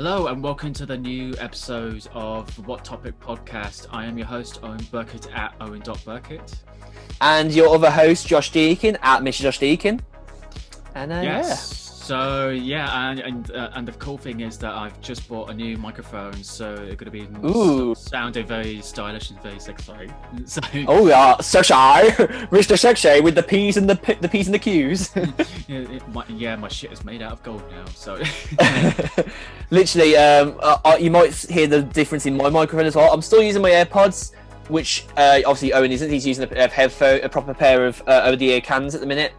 Hello and welcome to the new episode of the What Topic podcast. I am your host, Owen Burkett at owen.burkett. And your other host, Josh Deakin at Mr. Josh Deakin. And So and the cool thing is that I've just bought a new microphone, so it's going to be sounding very stylish and very sexy. So, oh yeah, sexy, Mr. Sexy with the P's and the P's and the Q's. my shit is made out of gold now. So literally, you might hear the difference in my microphone as well. I'm still using my AirPods, which obviously Owen isn't. He's using a proper pair of over-the-ear cans at the minute.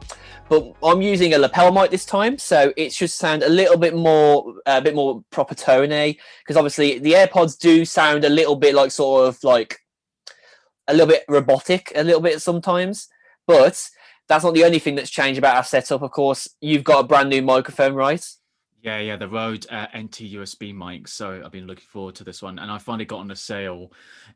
But I'm using a lapel mic this time, so it should sound a little bit more proper tone-y. Because obviously the AirPods do sound a little bit like a little bit robotic, a little bit sometimes. But that's not the only thing that's changed about our setup. Of course, you've got a brand new microphone, right? Yeah, the Rode NT USB mic. So I've been looking forward to this one, and I finally got on a sale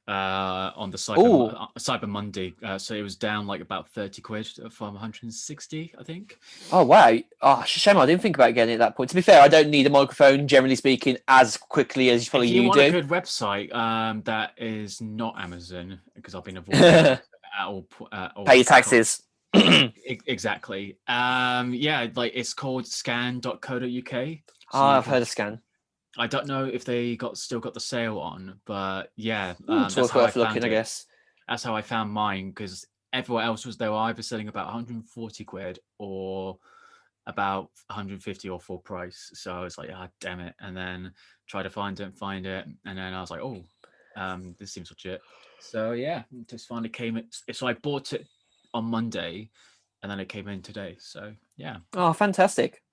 on the Cyber Monday. So it was down like about 30 quid from 160, I think. Oh wow! Oh, shame I didn't think about getting it at that point. To be fair, I don't need a microphone, generally speaking, as quickly as probably you do. If you want a good website that is not Amazon, because I've been avoiding at all. Pay your taxes. Exactly. Like it's called scan.co.uk. So I've heard of Scan. I don't know if they still got the sale on, but yeah, that's worth looking, I guess. That's how I found mine, because everywhere else they were either selling about 140 quid or about 150 or full price. So I was like, ah, damn it, and then try to find it, and then I was like, this seems legit. So yeah, just finally came. So I bought it on Monday, and then it came in today. So yeah. Oh, fantastic.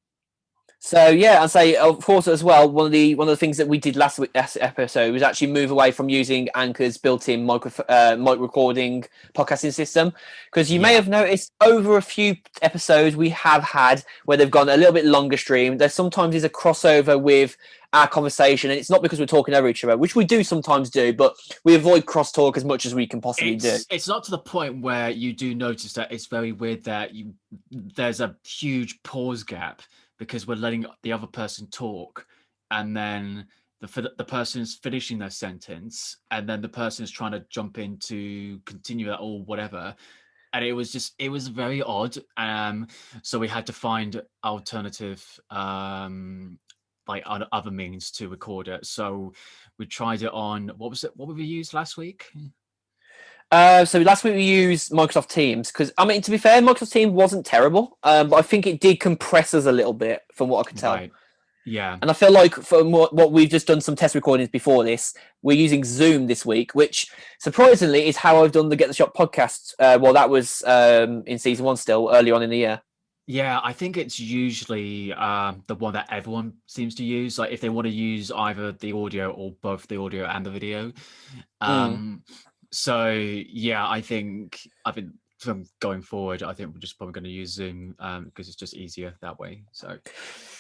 So yeah, I'd say of course as well. One of the things that we did last episode was actually move away from using Anchor's built-in mic recording podcasting system, because you may have noticed over a few episodes we have had where they've gone a little bit longer stream. There sometimes is a crossover with our conversation, and it's not because we're talking over each other, which we do sometimes do, but we avoid crosstalk as much as we can possibly do. It's not to the point where you do notice that it's very weird that there's a huge pause gap, because we're letting the other person talk, and then the person's finishing their sentence, and then the person is trying to jump in to continue that or whatever. And it was very odd. So we had to find alternative like other means to record it. So we tried it on, what would we use last week? So last week we used Microsoft Teams, because I mean, to be fair, Microsoft Teams wasn't terrible, but I think it did compress us a little bit from what I could tell. Right. Yeah. And I feel like from what we've just done some test recordings before this, we're using Zoom this week, which surprisingly is how I've done the Get the Shot podcast. Well, that was in season 1 still, early on in the year. Yeah, I think it's usually the one that everyone seems to use. Like if they want to use either the audio or both the audio and the video. So yeah, I think from going forward, I think we're just probably going to use Zoom because it's just easier that way. So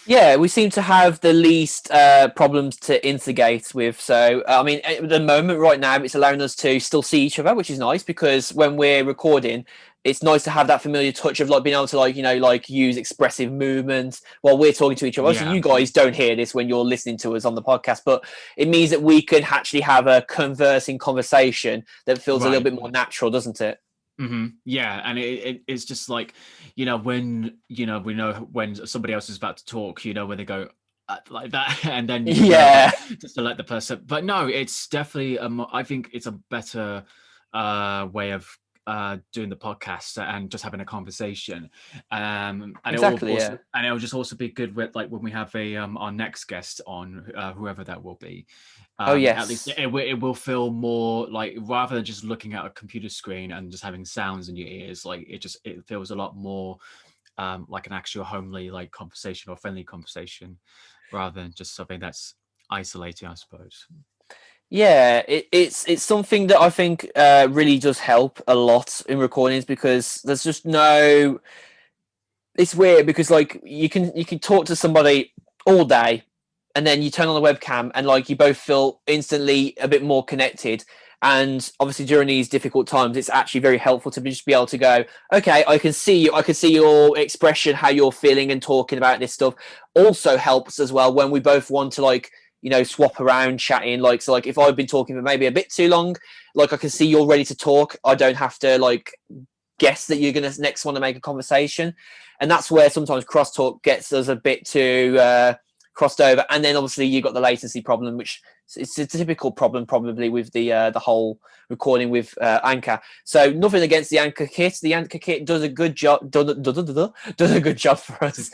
yeah, we seem to have the least problems to instigate with. So I mean, at the moment, right now, it's allowing us to still see each other, which is nice, because when we're recording, it's nice to have that familiar touch of like being able to use expressive movements while we're talking to each other. Yeah. So you guys don't hear this when you're listening to us on the podcast, but it means that we can actually have a conversing conversation that feels a little bit more natural, doesn't it? Mm-hmm. Yeah, and it's just like, when we know when somebody else is about to talk, when they go like that, and then just to let the person. But no, it's definitely I think it's a better way of doing the podcast and just having a conversation, and it'll just also be good with like when we have our next guest on, whoever that will be. At least it will feel more like, rather than just looking at a computer screen and just having sounds in your ears, like it feels a lot more like an actual homely like conversation or friendly conversation, rather than just something that's isolating, I suppose. Yeah, it's something that I think really does help a lot in recordings, because there's just no. It's weird because like you can talk to somebody all day, and then you turn on the webcam and like you both feel instantly a bit more connected. And obviously during these difficult times, it's actually very helpful to just be able to go, okay, I can see you. I can see your expression, how you're feeling and talking about this stuff. Also helps as well when we both want to like, swap around chatting. Like, so like if I've been talking for maybe a bit too long, like I can see you're ready to talk. I don't have to like guess that you're going to next want to make a conversation. And that's where sometimes crosstalk gets us a bit too crossed over. And then obviously you've got the latency problem, which it's a typical problem probably with the whole recording with Anchor. So nothing against the Anchor kit. The Anchor kit does a good job. Does a good job for us.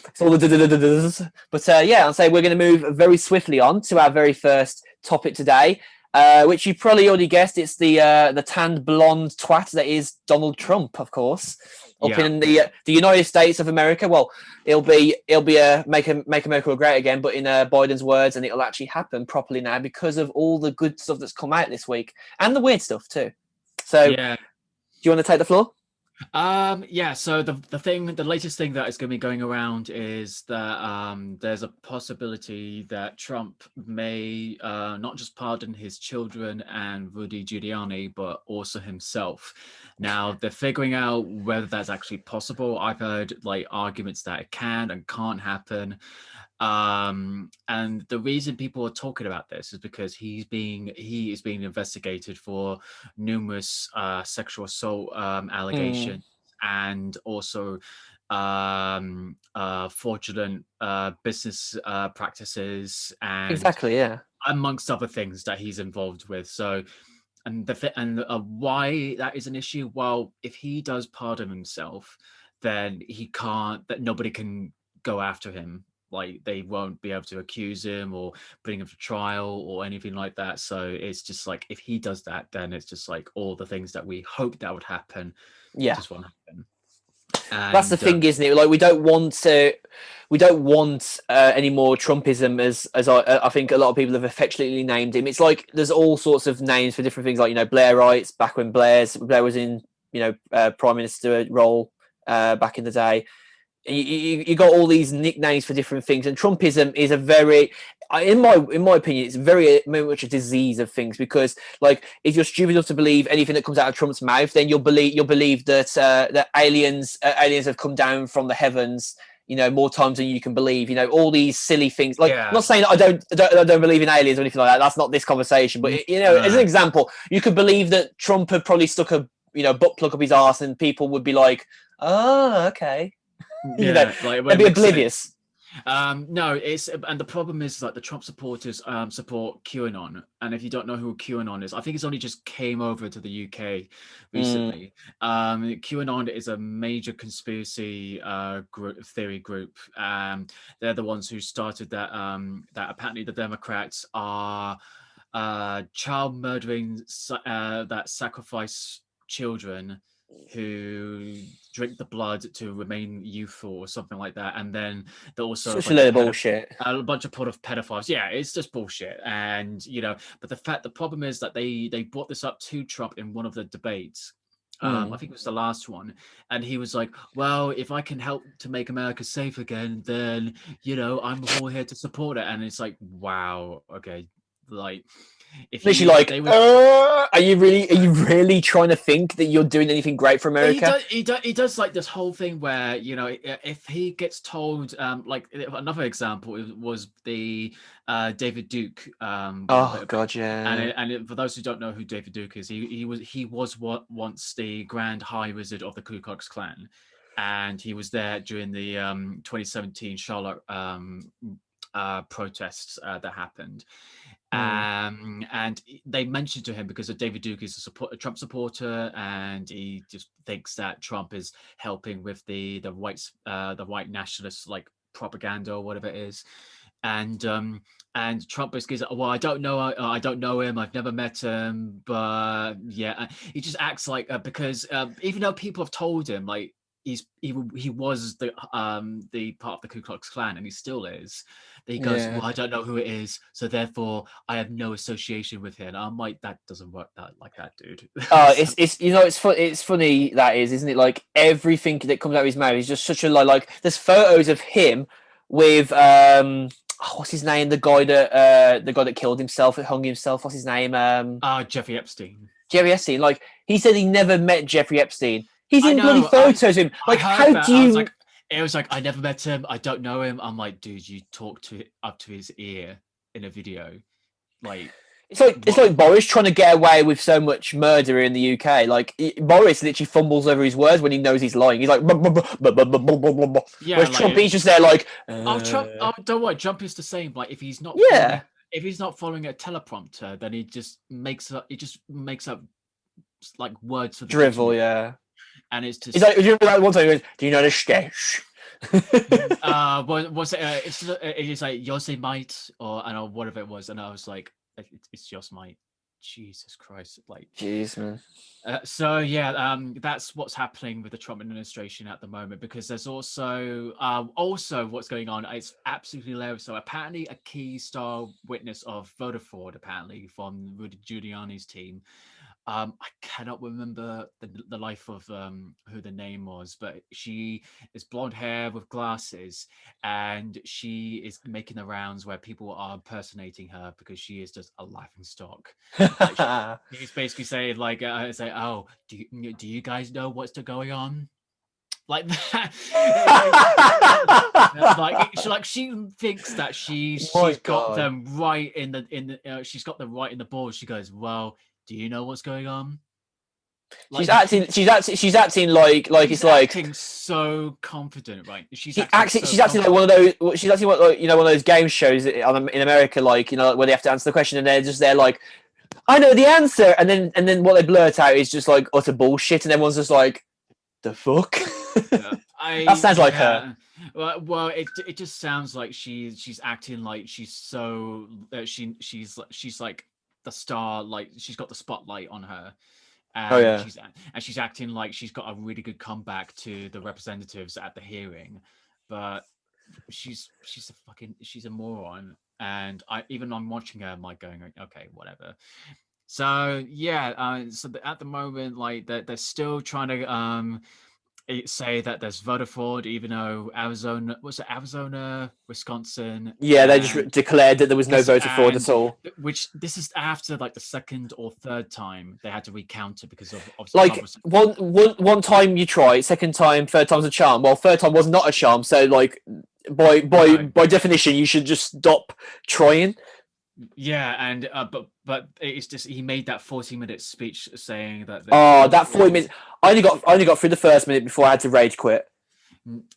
It's all the but I'll say we're going to move very swiftly on to our very first topic today, which you probably already guessed. It's the tanned blonde twat that is Donald Trump, of course, up in the United States of America. Well, it'll be make America great again, but in Biden's words, and it'll actually happen properly now because of all the good stuff that's come out this week and the weird stuff too. So, do you want to take the floor? So the latest thing that is going to be going around is that there's a possibility that Trump may not just pardon his children and Rudy Giuliani, but also himself. Now they're figuring out whether that's actually possible. I've heard like arguments that it can and can't happen. And the reason people are talking about this is because he is being investigated for numerous sexual assault allegations and also fraudulent business practices and amongst other things that he's involved with. So why that is an issue? Well, if he does pardon himself, then nobody can go after him. Like they won't be able to accuse him or bring him to trial or anything like that. So it's just like if he does that, then it's just like all the things that we hope that would happen just won't happen. And that's the thing, isn't it? Like we don't want any more Trumpism, as I think a lot of people have affectionately named him. It's like there's all sorts of names for different things, like Blairites back when Blair was in prime minister role back in the day. You got all these nicknames for different things, and Trumpism is a very, in my opinion, it's very much a disease of things. Because like if you're stupid enough to believe anything that comes out of Trump's mouth, then you'll believe that that aliens have come down from the heavens, more times than you can believe. All these silly things. Like I'm not saying that I don't believe in aliens or anything like that. That's not this conversation. But as an example, you could believe that Trump had probably stuck a butt plug up his arse, and people would be like, oh, okay. They'd be oblivious. No, and the problem is like the Trump supporters support QAnon, and if you don't know who QAnon is, I think it's only just came over to the UK recently. QAnon is a major conspiracy theory group. They're the ones who started that. That apparently the Democrats are child murdering that sacrifice children who drink the blood to remain youthful or something like that, and then they're also such a load of bullshit. A bunch of pedophiles. Yeah, it's just bullshit. And but the problem is that they brought this up to Trump in one of the debates. I think it was the last one, and he was like, well, if I can help to make America safe again, then I'm all here to support it. And it's like, wow, okay, like if literally are you really trying to think that you're doing anything great for America? He does like this whole thing where if he gets told, like another example was the David Duke. God, yeah. And for those who don't know who David Duke is, he was once the Grand High Wizard of the Ku Klux Klan, and he was there during the 2017 Charlotte protests that happened. And they mentioned to him because David Duke is a Trump supporter, and he just thinks that Trump is helping with the white nationalist like propaganda or whatever it is. And Trump basically says, well, I don't know him, I've never met him, but yeah, he just acts like because even though people have told him like he was the part of the Ku Klux Klan, and he still is. He goes, well, I don't know who it is, so therefore I have no association with him. I'm like, that doesn't work like that, dude. It's funny that is, isn't it? Like everything that comes out of his mouth is just such a lie. Like there's photos of him with what's his name? The guy that killed himself, that hung himself. What's his name? Jeffrey Epstein. Jeffrey Epstein. Like he said he never met Jeffrey Epstein. He's in bloody photos of him. Like, how do you? It was like I never met him. I don't know him. I'm like, dude, you talk up to his ear. in a video. Like it's like Boris trying to get away with so much murder in the UK. Like Boris literally fumbles over his words when he knows he's lying. He's like, yeah, whereas Trump, he's just there like, Trump. Oh, don't worry, Trump is the same. Like if he's not yeah, following a teleprompter, then he just makes up like words for the drivel, dictionary. yeah. And it's just. He's like, do you remember that one time he goes, do you know the sketch? Was it? It's like Yosemite or whatever it was, and I was like, it's Yosemite. Jesus Christ! Like, jeez, man. So yeah, that's what's happening with the Trump administration at the moment, because there's also what's going on. It's absolutely hilarious. So apparently, a key star witness of voter fraud, apparently from Rudy Giuliani's team. I cannot remember the life of who the name was, but she is blonde hair with glasses, and she is making the rounds where people are impersonating her because she is just a laughing stock. Like, he's basically saying like, say, "Oh, do you guys know what's going on?" Like that. She thinks that she's got them right in the she's got them right in the balls. She goes, "Well, do you know what's going on?" Like, she's acting like it's like acting so confident, right? She's acting like one of those. She's acting like one of those game shows in America, like where they have to answer the question and they're just there like, I know the answer, and then what they blurt out is just like utter bullshit, and everyone's just like, the fuck. That sounds like her. Well, it just sounds like she's acting like she's so she's like the star, like she's got the spotlight on her, and she's acting like she's got a really good comeback to the representatives at the hearing, but she's a moron. And I'm watching her, I'm like going, okay, whatever. So yeah, at the moment, like they're still trying to say that there's voter fraud, even though Arizona, Wisconsin. Yeah, they just declared that there was no voter fraud at all. Which this is after like the second or third time they had to recount it because of like one time you try, second time, third time's a charm. Well, third time was not a charm, so like by definition, you should just stop trying. Yeah, and but it's just he made that 40-minute speech saying that. That 40 minutes. I only got through the first minute before I had to rage quit.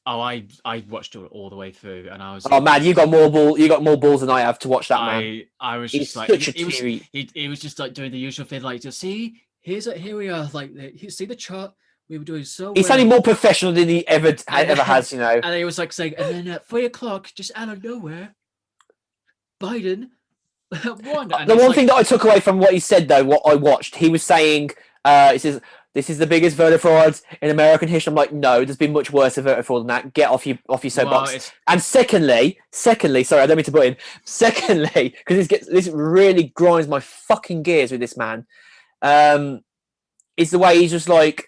Oh, I watched it all the way through, and I was. Oh man, you got more balls than I have to watch that, man. I was just like, he was just like doing the usual thing, like, just see, here we are, like, see the chart. We were doing so. He's sounding more professional than he ever has, you know. And he was like saying, and then at 3:00, just out of nowhere, Biden. The one thing that I took away from what he said, though, what I watched, he was saying, he says, this is the biggest voter fraud in American history. I'm like, no, there's been much worse voter fraud than that. Get off your soapbox. And secondly, sorry, I don't mean to put in. Secondly, because this really grinds my fucking gears with this man, is the way he's just like,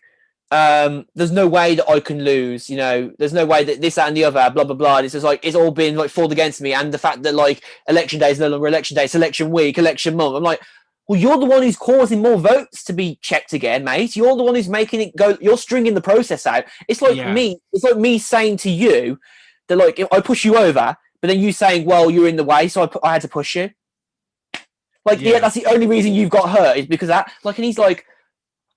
there's no way that I can lose, you know, there's no way that this, that, and the other, blah, blah, blah. And it's just like, it's all been like fought against me. And the fact that like election day is no longer election day, it's election week, election month. I'm like, well, you're the one who's causing more votes to be checked again, mate. You're the one who's making it go, you're stringing the process out. It's like me saying to you that like, if I push you over, but then you saying, well, you're in the way, so I had to push you. Like, that's the only reason you've got hurt is because that, like, and he's like,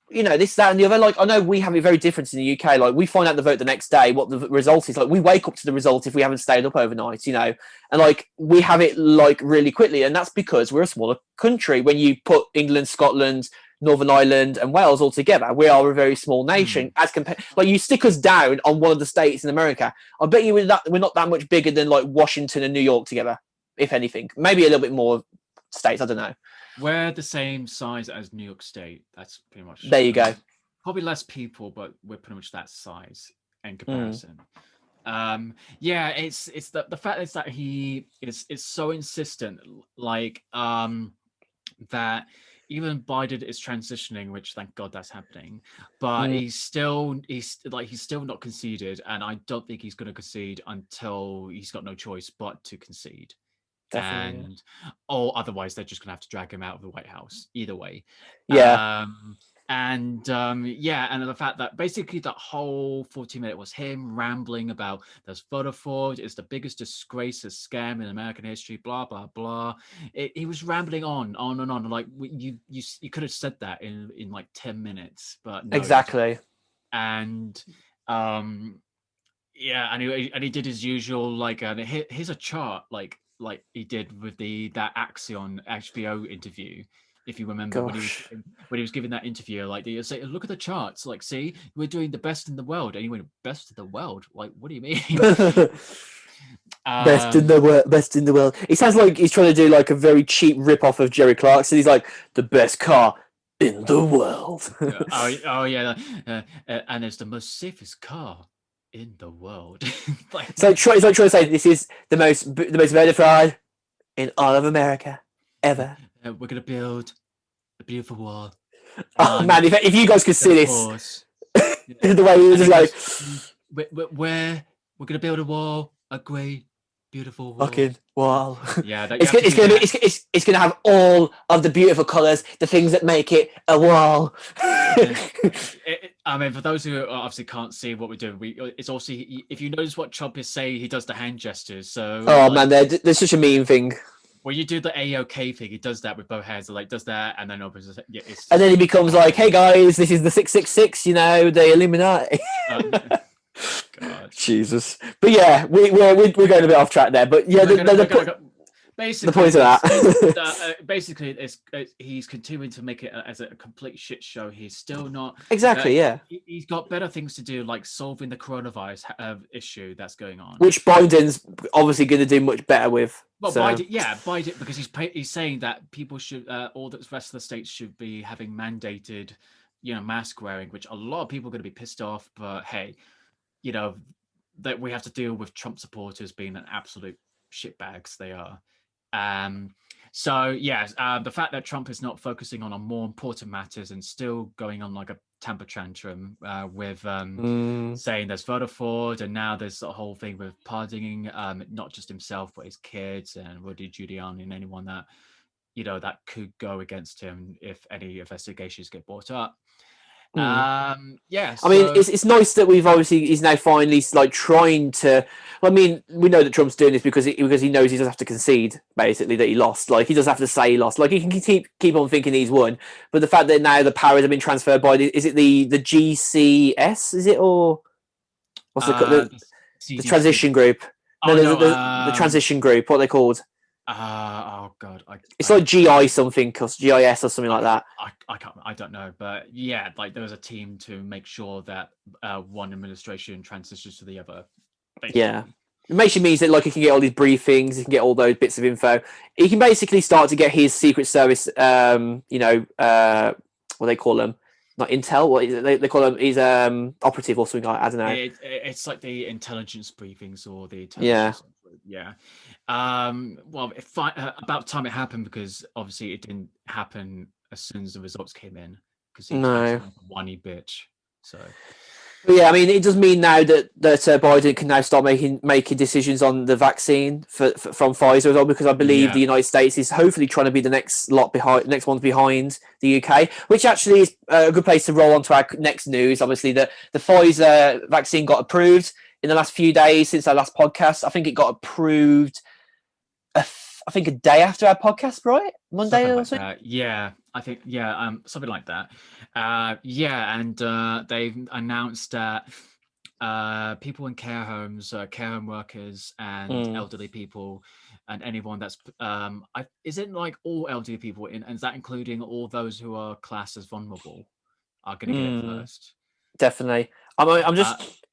you know, this, that, and the other. Like, I know we have it very different in the UK. Like, we find out the vote the next day, what the result is. Like, we wake up to the result if we haven't stayed up overnight, you know. And, like, we have it, like, really quickly. And that's because we're a smaller country. When you put England, Scotland, Northern Ireland, and Wales all together, we are a very small nation. As compared, like, you stick us down on one of the states in America, I bet you we're not that much bigger than, like, Washington and New York together, if anything. Maybe a little bit more states, I don't know. We're the same size as New York State. That's pretty much. There you go. Probably less people, but we're pretty much that size in comparison. It's the fact is that he is so insistent, like that even Biden is transitioning, which thank God that's happening, but he's still not conceded, and I don't think he's going to concede until he's got no choice but to concede. Or otherwise they're just gonna have to drag him out of the White House either way. And and the fact that basically that whole 40-minute was him rambling about there's photo fraud, it's the biggest disgrace, a scam in American history, blah blah blah. He was rambling on and on. Like you could have said that in like 10 minutes, but no. Exactly. And and he did his usual, like, here's a chart like he did with that Axion HBO interview. If you remember, Gosh. when he was giving that interview, like, they say, look at the charts, like, see, we're doing the best in the world. And he went, best in the world? Like, what do you mean? Best in the world. Best in the world. It sounds like he's trying to do like a very cheap rip off of Jerry Clarkson. He's like, the best car in the world. And it's the most safest car in the world. Like, it's like trying to say this is the most verified in all of America ever. We're gonna build a beautiful wall. Oh man, if you guys could see this, the way he was just like, we're gonna build a wall, a great, beautiful wall. Fucking wall. Yeah, it's gonna have all of the beautiful colours, the things that make it a wall. I mean, for those who obviously can't see what we're doing, it's also, if you notice what Trump is saying, he does the hand gestures. So man, there's such a mean thing. When you do the AOK thing, he does that with both hands. Like, does that, and then opens. And then he becomes like, "Hey guys, this is the 666. You know, the Illuminati." God. Jesus. But yeah, we're going a bit off track there. But yeah, basically, the point of that. Basically, he's continuing to make it as a complete shit show. He's still not exactly. He's got better things to do, like solving the coronavirus issue that's going on, which Biden's obviously going to do much better with. Well, Biden, because he's saying that people should, all the rest of the states should be having mandated, mask wearing, which a lot of people are going to be pissed off. But hey, that we have to deal with Trump supporters being an absolute shitbags they are. The fact that Trump is not focusing on more important matters and still going on like a temper tantrum with saying there's voter fraud, and now there's a whole thing with pardoning not just himself but his kids and Rudy Giuliani and anyone that that could go against him if any investigations get brought up. I mean, it's nice that he's now finally like trying to. I mean, we know that Trump's doing this because he knows he doesn't have to concede, basically, that he lost. Like, he doesn't have to say he lost. Like, he can keep on thinking he's won. But the fact that now the powers have been transferred by is it the GCS? Is it, or what's the transition group? The transition group. What are they called? Oh God! It's like GI something, GIS or something like that. I don't know, but yeah, like there was a team to make sure that one administration transitions to the other. Basically. Yeah, it basically means that like he can get all these briefings, he can get all those bits of info. He can basically start to get his Secret Service, what they call them, not intel. What is it? They call them? He's operative or something like that. I don't know. It's like the intelligence briefings or the intelligence. Yeah. Well, about time it happened, because obviously it didn't happen as soon as the results came in, because he's a whiny bitch. So. But yeah, I mean, it does mean now that Biden can now start making decisions on the vaccine from Pfizer as well, because I believe the United States is hopefully trying to be the next ones behind the UK, which actually is a good place to roll on to our next news. Obviously, the Pfizer vaccine got approved in the last few days since our last podcast. I think it got approved, I think a day after our podcast, right? Monday or something? I think, something like that. And they've announced that people in care homes, care home workers and elderly people, and anyone that's, isn't like all elderly people, and is that including all those who are classed as vulnerable, are going to get it first? Definitely. I'm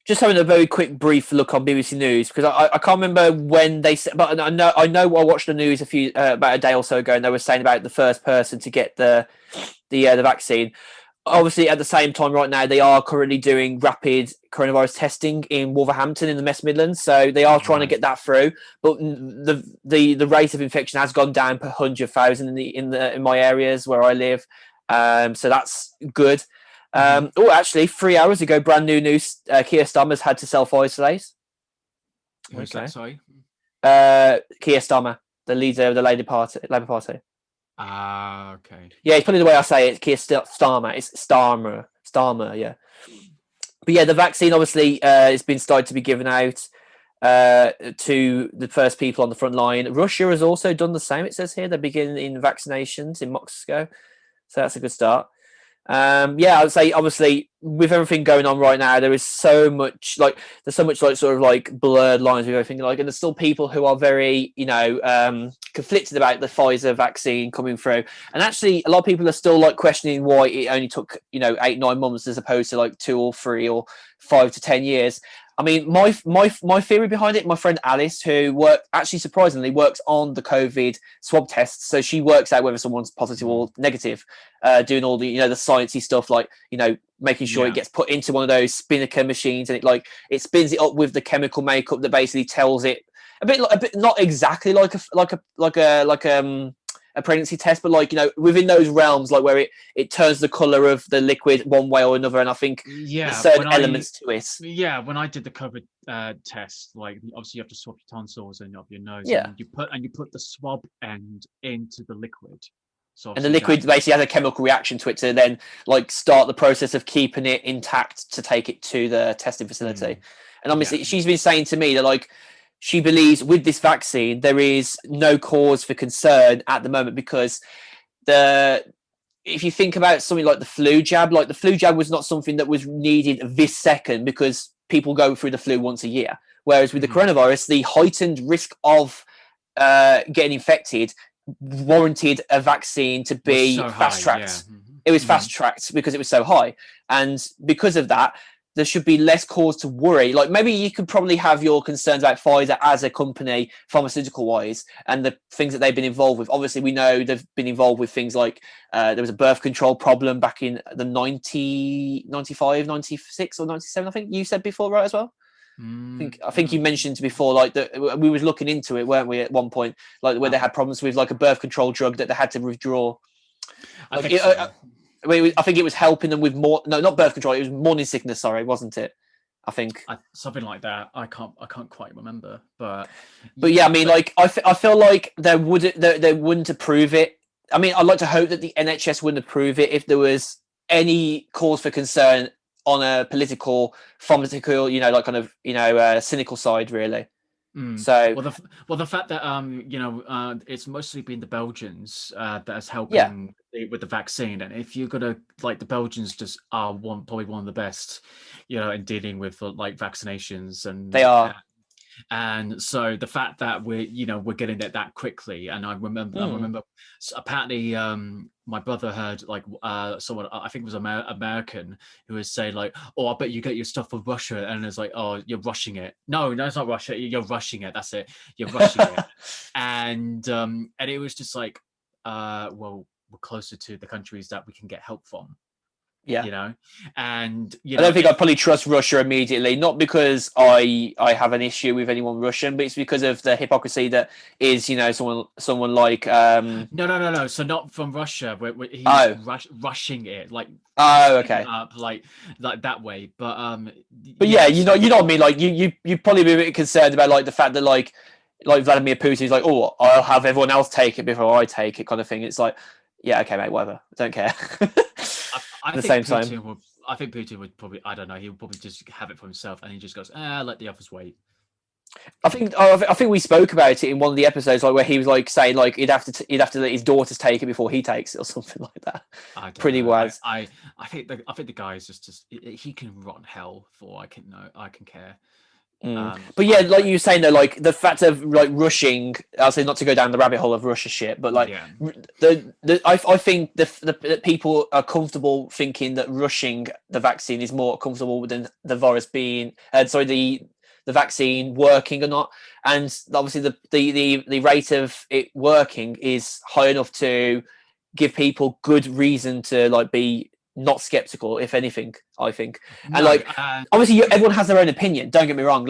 just having a very quick brief look on BBC News, because I can't remember when they said, but I know I watched the news about a day or so ago, and they were saying about the first person to get the vaccine. Obviously, at the same time, right now they are currently doing rapid coronavirus testing in Wolverhampton in the West Midlands, so they are trying to get that through. But the rate of infection has gone down per 100,000 in my areas where I live, so that's good. Actually, 3 hours ago, brand new news: Keir Starmer's had to self-isolate. Who's that? Sorry, Keir Starmer, the leader of the Labour Party. Ah, okay. Yeah, it's probably the way I say it. Keir Starmer. It's Starmer. Yeah. But yeah, the vaccine obviously has been started to be given out to the first people on the front line. Russia has also done the same. It says here they're beginning in vaccinations in Moscow, so that's a good start. Yeah, I would say obviously with everything going on right now, there's so much like sort of like blurred lines with everything, like, and there's still people who are very conflicted about the Pfizer vaccine coming through, and actually a lot of people are still like questioning why it only took 8-9 months as opposed to like 2 or 3 or 5 to 10 years. I mean, my theory behind it, my friend Alice, who surprisingly works on the COVID swab tests, so she works out whether someone's positive or negative, doing all the the sciencey stuff, like making sure it gets put into one of those spinnaker machines, and it spins it up with the chemical makeup that basically tells it a bit not exactly like a pregnancy test, but within those realms, like where it turns the color of the liquid one way or another, and I think there's certain elements to it. Yeah, when I did the COVID test, like obviously you have to swab your tonsils and up your nose, yeah, and you put the swab end into the liquid. So and the liquid basically has a chemical reaction to it to then start the process of keeping it intact to take it to the testing facility. And obviously she's been saying to me that she believes with this vaccine there is no cause for concern at the moment, because if you think about something like the flu jab, was not something that was needed this second because people go through the flu once a year. Whereas with the coronavirus, the heightened risk of getting infected warranted a vaccine to be fast-tracked. It was fast-tracked because it was so high. And because of that, there should be less cause to worry. Like, maybe you could probably have your concerns about Pfizer as a company, pharmaceutical-wise, and the things that they've been involved with. Obviously, we know they've been involved with things like there was a birth control problem back in the 95, 96 or 97, I think you said before, right, as well? I think you mentioned before, that we was looking into it, weren't we, at one point, where they had problems with a birth control drug that they had to withdraw. I think it was helping them with not birth control. It was morning sickness. Sorry, wasn't it? I think something like that. I can't quite remember, but yeah. I mean, I feel like they wouldn't approve it. I mean, I'd like to hope that the NHS wouldn't approve it if there was any cause for concern on a political, pharmaceutical, cynical side, really. So the fact that it's mostly been the Belgians that's helping with the vaccine, and if you're gonna the Belgians just are probably one of the best in dealing with vaccinations, and they are. And so the fact that we're getting it that quickly, and I remember apparently my brother heard someone, I think it was American, who was saying oh, I bet you get your stuff from Russia, and it's oh, you're rushing it. No, it's not Russia. You're rushing it. That's it. You're rushing it. And it was just well, we're closer to the countries that we can get help from. Yeah, and I don't think I'd probably trust Russia immediately, not because I have an issue with anyone Russian, but it's because of the hypocrisy that is someone like no, so not from Russia, he's rushing it okay, up, like that way, but yeah, you know what I mean, you probably be a bit concerned about the fact that like Vladimir Putin's oh, I'll have everyone else take it before I take it, kind of thing. It's yeah, okay, mate, whatever, I don't care. At the same time, I think Putin would probably, I don't know, he would probably just have it for himself, and he just goes, let the others wait. I think we spoke about it in one of the episodes, where he was saying he'd have to let his daughters take it before he takes it, or something like that. Pretty wise. I think the guy is just he can rot hell for I can care. But yeah, you were saying though, the fact of rushing, I'll say not to go down the rabbit hole of Russia shit, but I think the people are comfortable thinking that rushing the vaccine is more comfortable than the virus being the vaccine working or not, and obviously the rate of it working is high enough to give people good reason to be not skeptical, if anything, I think. And obviously everyone has their own opinion, don't get me wrong.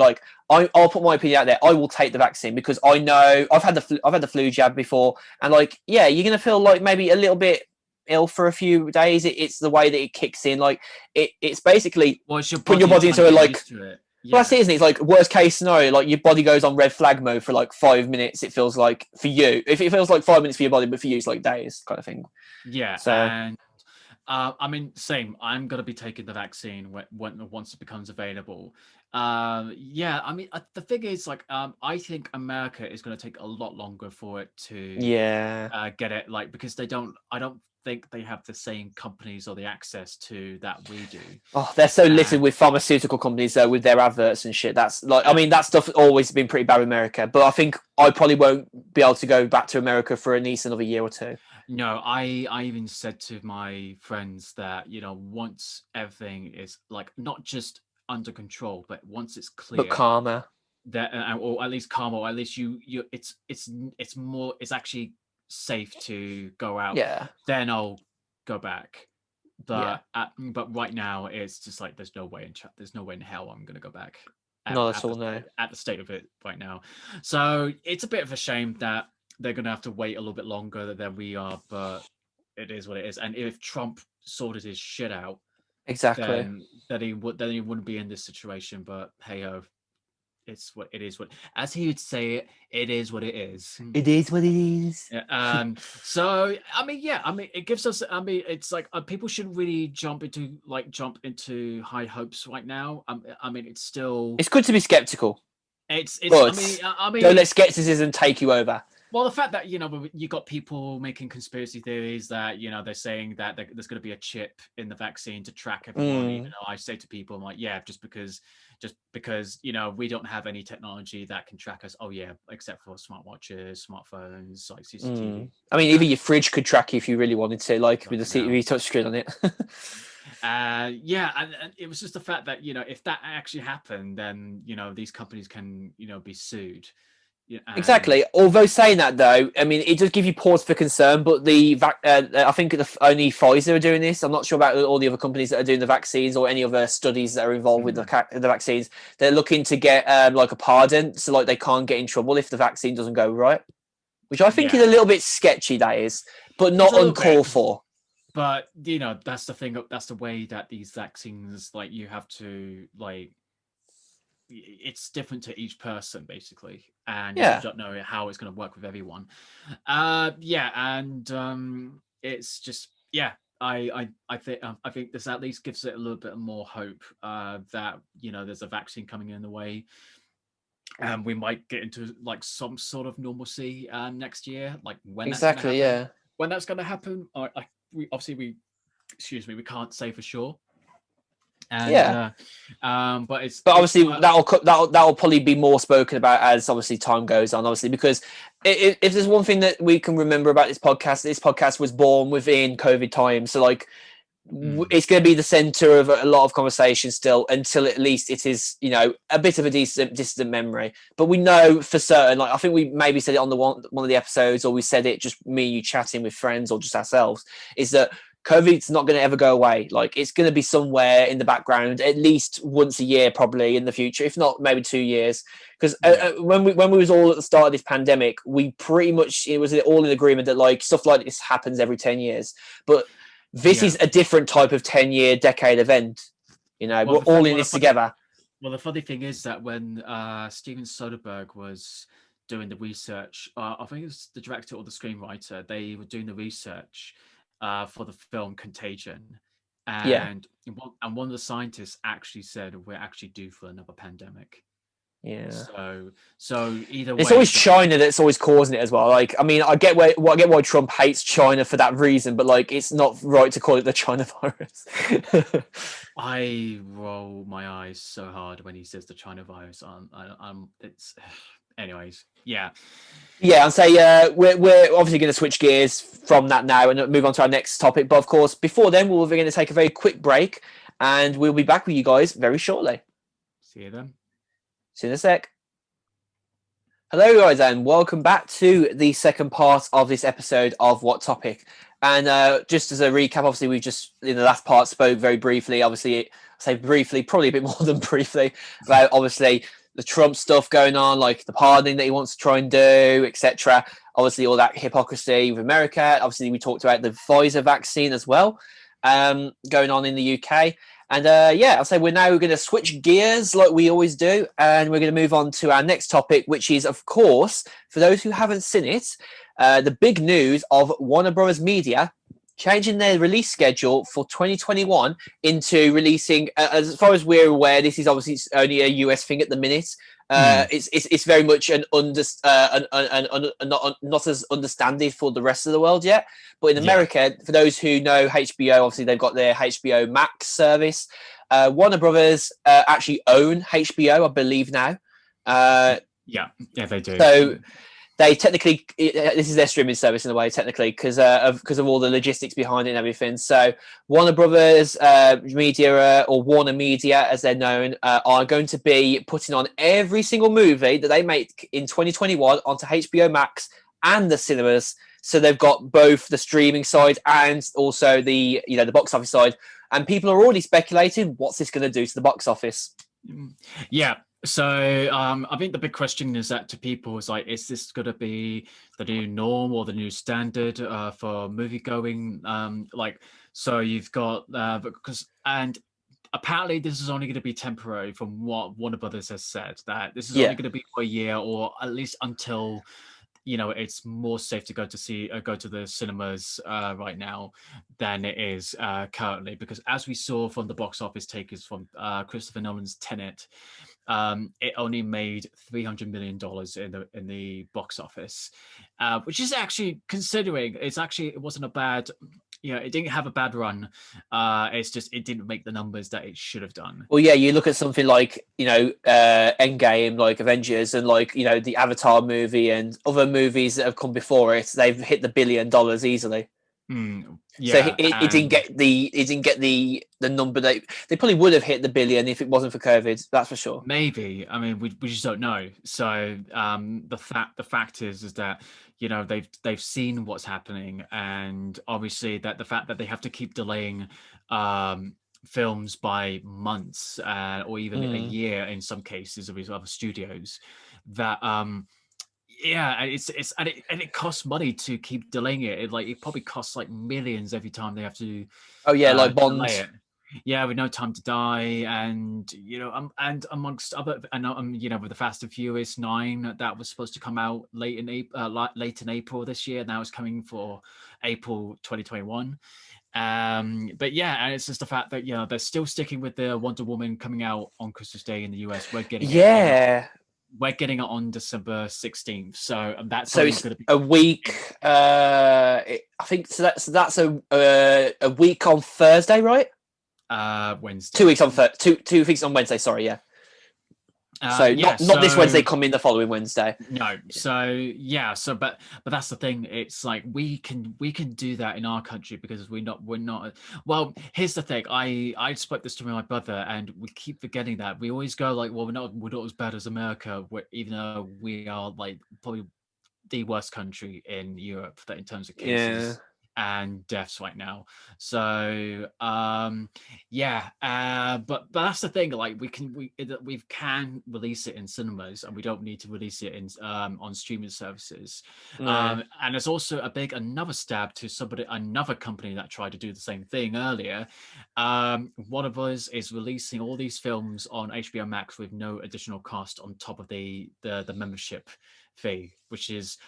I'll put my opinion out there. I will take the vaccine because I know I've had the flu jab before, and you're gonna feel maybe a little bit ill for a few days. It's the way that it kicks in. It's basically putting your body into Well, that's it, isn't it? It's like worst case scenario, like your body goes on red flag mode for like 5 minutes. It feels like for you, if it feels like 5 minutes for your body, but for you, it's like days, kind of thing. Yeah, So and I mean, same. I'm gonna be taking the vaccine once it becomes available. Yeah, I mean, the thing is, like, I think America is gonna take a lot longer for it to yeah. get it, like, because they don't. I don't think they have the same companies or the access to that we do. Oh, they're so littered And with pharmaceutical companies though, with their adverts and shit. That's like, I mean, that stuff always been pretty bad in America. But I think I probably won't be able to go back to America for at least another year or two. no, I even said to my friends that, once everything is like not just under control, but once it's But clear calmer. that, or at least calm, or at least it's actually safe to go out, Yeah. then I'll go back. Yeah. But right now it's just like there's no way in hell I'm gonna go back Not at all, no. at the state of it right now. So it's a bit of a shame that they're gonna have to wait a little bit longer than we are, but it is what it is. And if Trump sorted his shit out, Exactly. then he wouldn't be in this situation. But hey ho, it's what it is. What, as he would say, it is what it is. It is what it is. Yeah, so I mean, yeah, I mean, it gives us. I mean, it's like people shouldn't really jump into high hopes right now. I mean, it's still. It's good to be skeptical. It's. But I mean, don't let skepticism take you over. Well, the fact that you got people making conspiracy theories that they're saying that there's going to be a chip in the vaccine to track everyone. Even though I say to people, I'm like, yeah, just because we don't have any technology that can track us. Oh yeah, except for smartwatches, smartphones, like CCTV. I mean, even your fridge could track you if you really wanted to, like with the CCTV touchscreen on it. Yeah, and it was just the fact that if that actually happened, then these companies can be sued. Yeah, exactly. Although saying that, though, I mean, it does give you pause for concern. But I think only Pfizer are doing this. I'm not sure about all the other companies that are doing the vaccines or any other studies that are involved with the vaccines. They're looking to get like a pardon, so like they can't get in trouble if the vaccine doesn't go right, which I think is a little bit sketchy. That is, but not uncalled for. But that's the thing. That's the way that these vaccines, like, you have to like. It's different to each person basically, and you don't know how it's going to work with everyone. It's just I think this at least gives it a little bit more hope that there's a vaccine coming in the way, and we might get into like some sort of normalcy next year, like when exactly when that's going to happen. We can't say for sure. And, but obviously that'll probably be more spoken about as obviously time goes on, obviously, because if there's one thing that we can remember about this podcast was born within COVID time, so like it's going to be the center of a lot of conversation still until at least it is a bit of a distant memory. But we know for certain, like I think we maybe said it on the one of the episodes, or we said it just me and you chatting with friends or just ourselves, is that COVID's not going to ever go away. Like it's going to be somewhere in the background, at least once a year, probably in the future, if not maybe 2 years. Because when we was all at the start of this pandemic, we pretty much it was all in agreement that like stuff like this happens every 10 years. But this is a different type of 10-year decade event. We're all in this together. Well, the funny thing is that when Steven Soderbergh was doing the research, I think it was the director or the screenwriter, they were doing the research for the film Contagion, and one of the scientists actually said we're actually due for another pandemic. So either way, it's always China that's always causing it as well. Like I mean, I get why Trump hates China for that reason, but like it's not right to call it the China virus. I roll my eyes so hard when he says the China virus. It's anyways, I'll say we're obviously going to switch gears from that now and move on to our next topic. But of course, before then, we're going to take a very quick break, and we'll be back with you guys very shortly. See you then. See you in a sec. Hello, guys, and welcome back to the second part of this episode of What Topic. And just as a recap, obviously, we just in the last part spoke very briefly. Obviously, I say briefly, probably a bit more than briefly, about obviously the Trump stuff going on, like the pardoning that he wants to try and do, etc. Obviously, all that hypocrisy with America. Obviously, we talked about the Pfizer vaccine as well, going on in the UK. And I'll say we're now going to switch gears like we always do, and we're going to move on to our next topic, which is, of course, for those who haven't seen it, the big news of Warner Brothers Media changing their release schedule for 2021 into releasing, as far as we're aware, this is obviously only a US thing at the minute. It's very much not as understanded for the rest of the world yet. But in America, for those who know HBO, obviously they've got their HBO Max service. Warner Brothers actually own HBO, I believe now. Yeah, they do. So they technically, this is their streaming service in a way, technically, because of all the logistics behind it and everything. So Warner Brothers Media, or Warner Media as they're known, are going to be putting on every single movie that they make in 2021 onto HBO Max and the cinemas. So they've got both the streaming side and also the box office side. And people are already speculating, what's this going to do to the box office? Yeah. So I think the big question is that to people is like, is this going to be the new norm or the new standard for movie going? So you've got and apparently this is only going to be temporary, from what Warner Brothers has said, that this is only going to be for a year, or at least until it's more safe to go to the cinemas right now than it is currently, because as we saw from the box office takers from Christopher Nolan's Tenet, it only made $300 million in the box office, which is actually, considering it wasn't a bad, it didn't have a bad run. It's just it didn't make the numbers that it should have done. Well, yeah, you look at something like Endgame, like Avengers, and like the Avatar movie and other movies that have come before it. They've hit the $1 billion easily. Yeah, so it didn't get the number they probably would have hit the $1 billion if it wasn't for COVID. That's for sure. Maybe. I mean, we just don't know. So the fact is that they've seen what's happening, and obviously that the fact that they have to keep delaying films by months or even a year in some cases of these other studios, that it costs money to keep delaying it. It probably costs like millions every time they have to. Oh yeah, like Bond. Delay it. Yeah, with No Time to Die, and and amongst other, and with the Fast and Furious 9 that was supposed to come out late in April this year. Now it's coming for April 2021. But yeah, and it's just the fact that they're still sticking with the Wonder Woman coming out on Christmas Day in the US. We're getting it on December 16th, so that's it's going to be a week. I think so. That's a week on Thursday, right? Wednesday. 2 weeks on 2 weeks on Wednesday. Sorry, yeah. Not this Wednesday, come in the following Wednesday. No, but that's the thing. It's like we can do that in our country because we're not. Well, here's the thing. I spoke this to my brother, and we keep forgetting that. We always go like, well, we're not as bad as America, even though we are like probably the worst country in Europe in terms of cases and deaths right now. So but that's the thing. Like we can release it in cinemas, and we don't need to release it in on streaming services. And there's also another stab to another company that tried to do the same thing earlier. One of us is releasing all these films on HBO Max with no additional cost on top of the membership fee, which is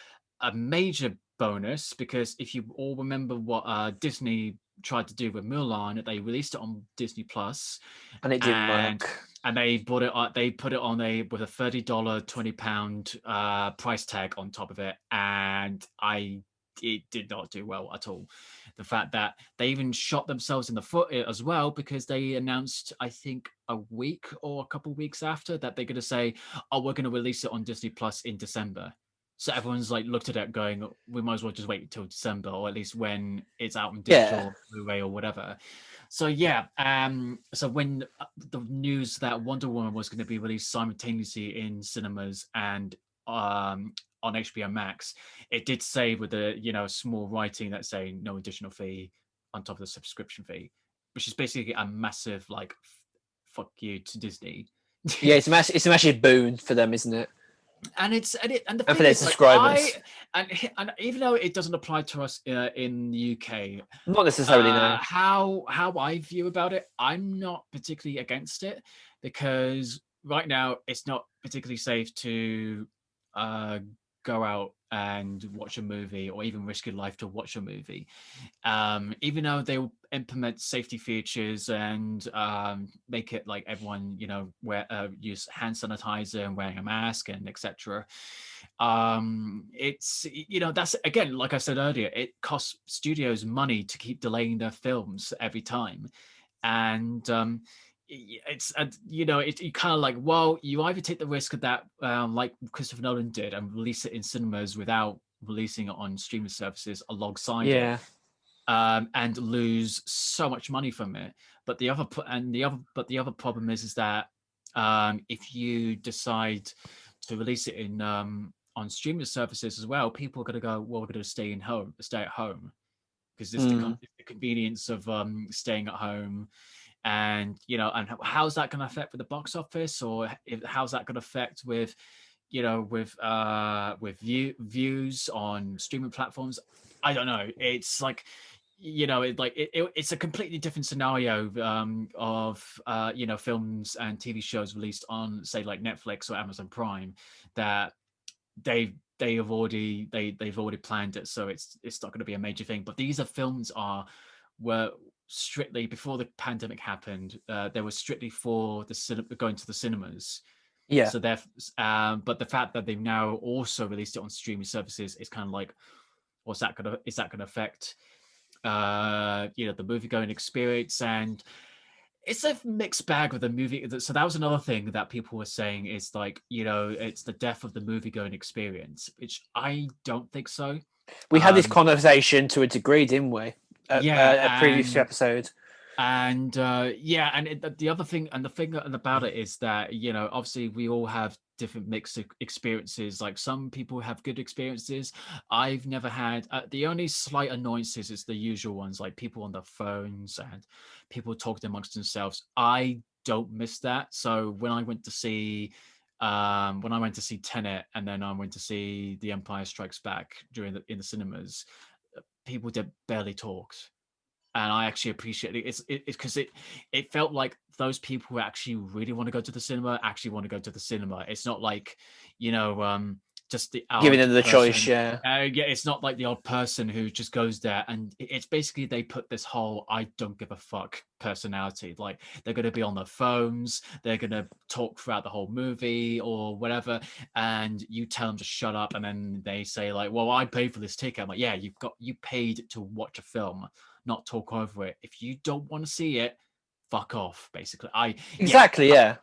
a major bonus, because if you all remember what Disney tried to do with Mulan, they released it on Disney Plus, and it didn't work. And they put it on with a $30, £20 price tag on top of it, and it did not do well at all. The fact that they even shot themselves in the foot as well, because they announced, I think a week or a couple of weeks after, that they're going to say, oh, we're going to release it on Disney Plus in December. So everyone's like looked at it going, we might as well just wait until December, or at least when it's out in digital, Blu-ray or whatever. So so when the news that Wonder Woman was going to be released simultaneously in cinemas and on HBO Max, it did say with a small writing that saying no additional fee on top of the subscription fee, which is basically a massive like fuck you to Disney. Yeah, it's a massive boon for them, isn't it? And the And for thing their is, like, subscribers. and even though it doesn't apply to us in the UK, Not necessarily, no. how I view about it, I'm not particularly against it, because right now it's not particularly safe to uh, go out and watch a movie, or even risk your life to watch a movie. Even though they will implement safety features and make it like everyone, wear use hand sanitizer and wearing a mask and etc. It's that's, again, like I said earlier, it costs studios money to keep delaying their films every time. And it's you kind of like, well, you either take the risk of that, like Christopher Nolan did, and release it in cinemas without releasing it on streaming services alongside it, Yeah. and lose so much money from it. But the other problem is that if you decide to release it in on streaming services as well, people are going to go, well, we're going to stay at home, because it's Mm. the convenience of staying at home. And and how's that going to affect with the box office, or how's that going to affect with views on streaming platforms? I don't know. It's like, it's a completely different scenario of films and TV shows released on, say, like Netflix or Amazon Prime, that they've already planned it, so it's not going to be a major thing. But these are films were strictly, before the pandemic happened, they were strictly for going to the cinemas. Yeah. So but the fact that they've now also released it on streaming services is kind of like, is that gonna affect the movie going experience? And it's a mixed bag with the movie. So that was another thing that people were saying, is like, it's the death of the movie going experience, which I don't think so. We had this Um, conversation to a degree, didn't we? yeah, A previous episode. The other thing, and the thing about it is that, obviously we all have different mixed experiences. Like, some people have good experiences. I've never had, the only slight annoyances is the usual ones, like people on their phones and people talking amongst themselves. I don't miss that. So when I went to see Tenet, and then I went to see The Empire Strikes Back in the cinemas, people did barely talked, and I actually appreciate it. It's because it felt like those people who actually really want to go to the cinema actually want to go to the cinema. It's not like, just the Giving odd them the choice, person. yeah. Yeah, it's not like the odd person who just goes there, and it's basically, they put this whole "I don't give a fuck" personality. Like, they're going to be on their phones, they're going to talk throughout the whole movie or whatever, and you tell them to shut up, and then they say like, "Well, I paid for this ticket." I'm like, "Yeah, you paid to watch a film, not talk over it. If you don't want to see it, fuck off." Basically, Exactly, yeah.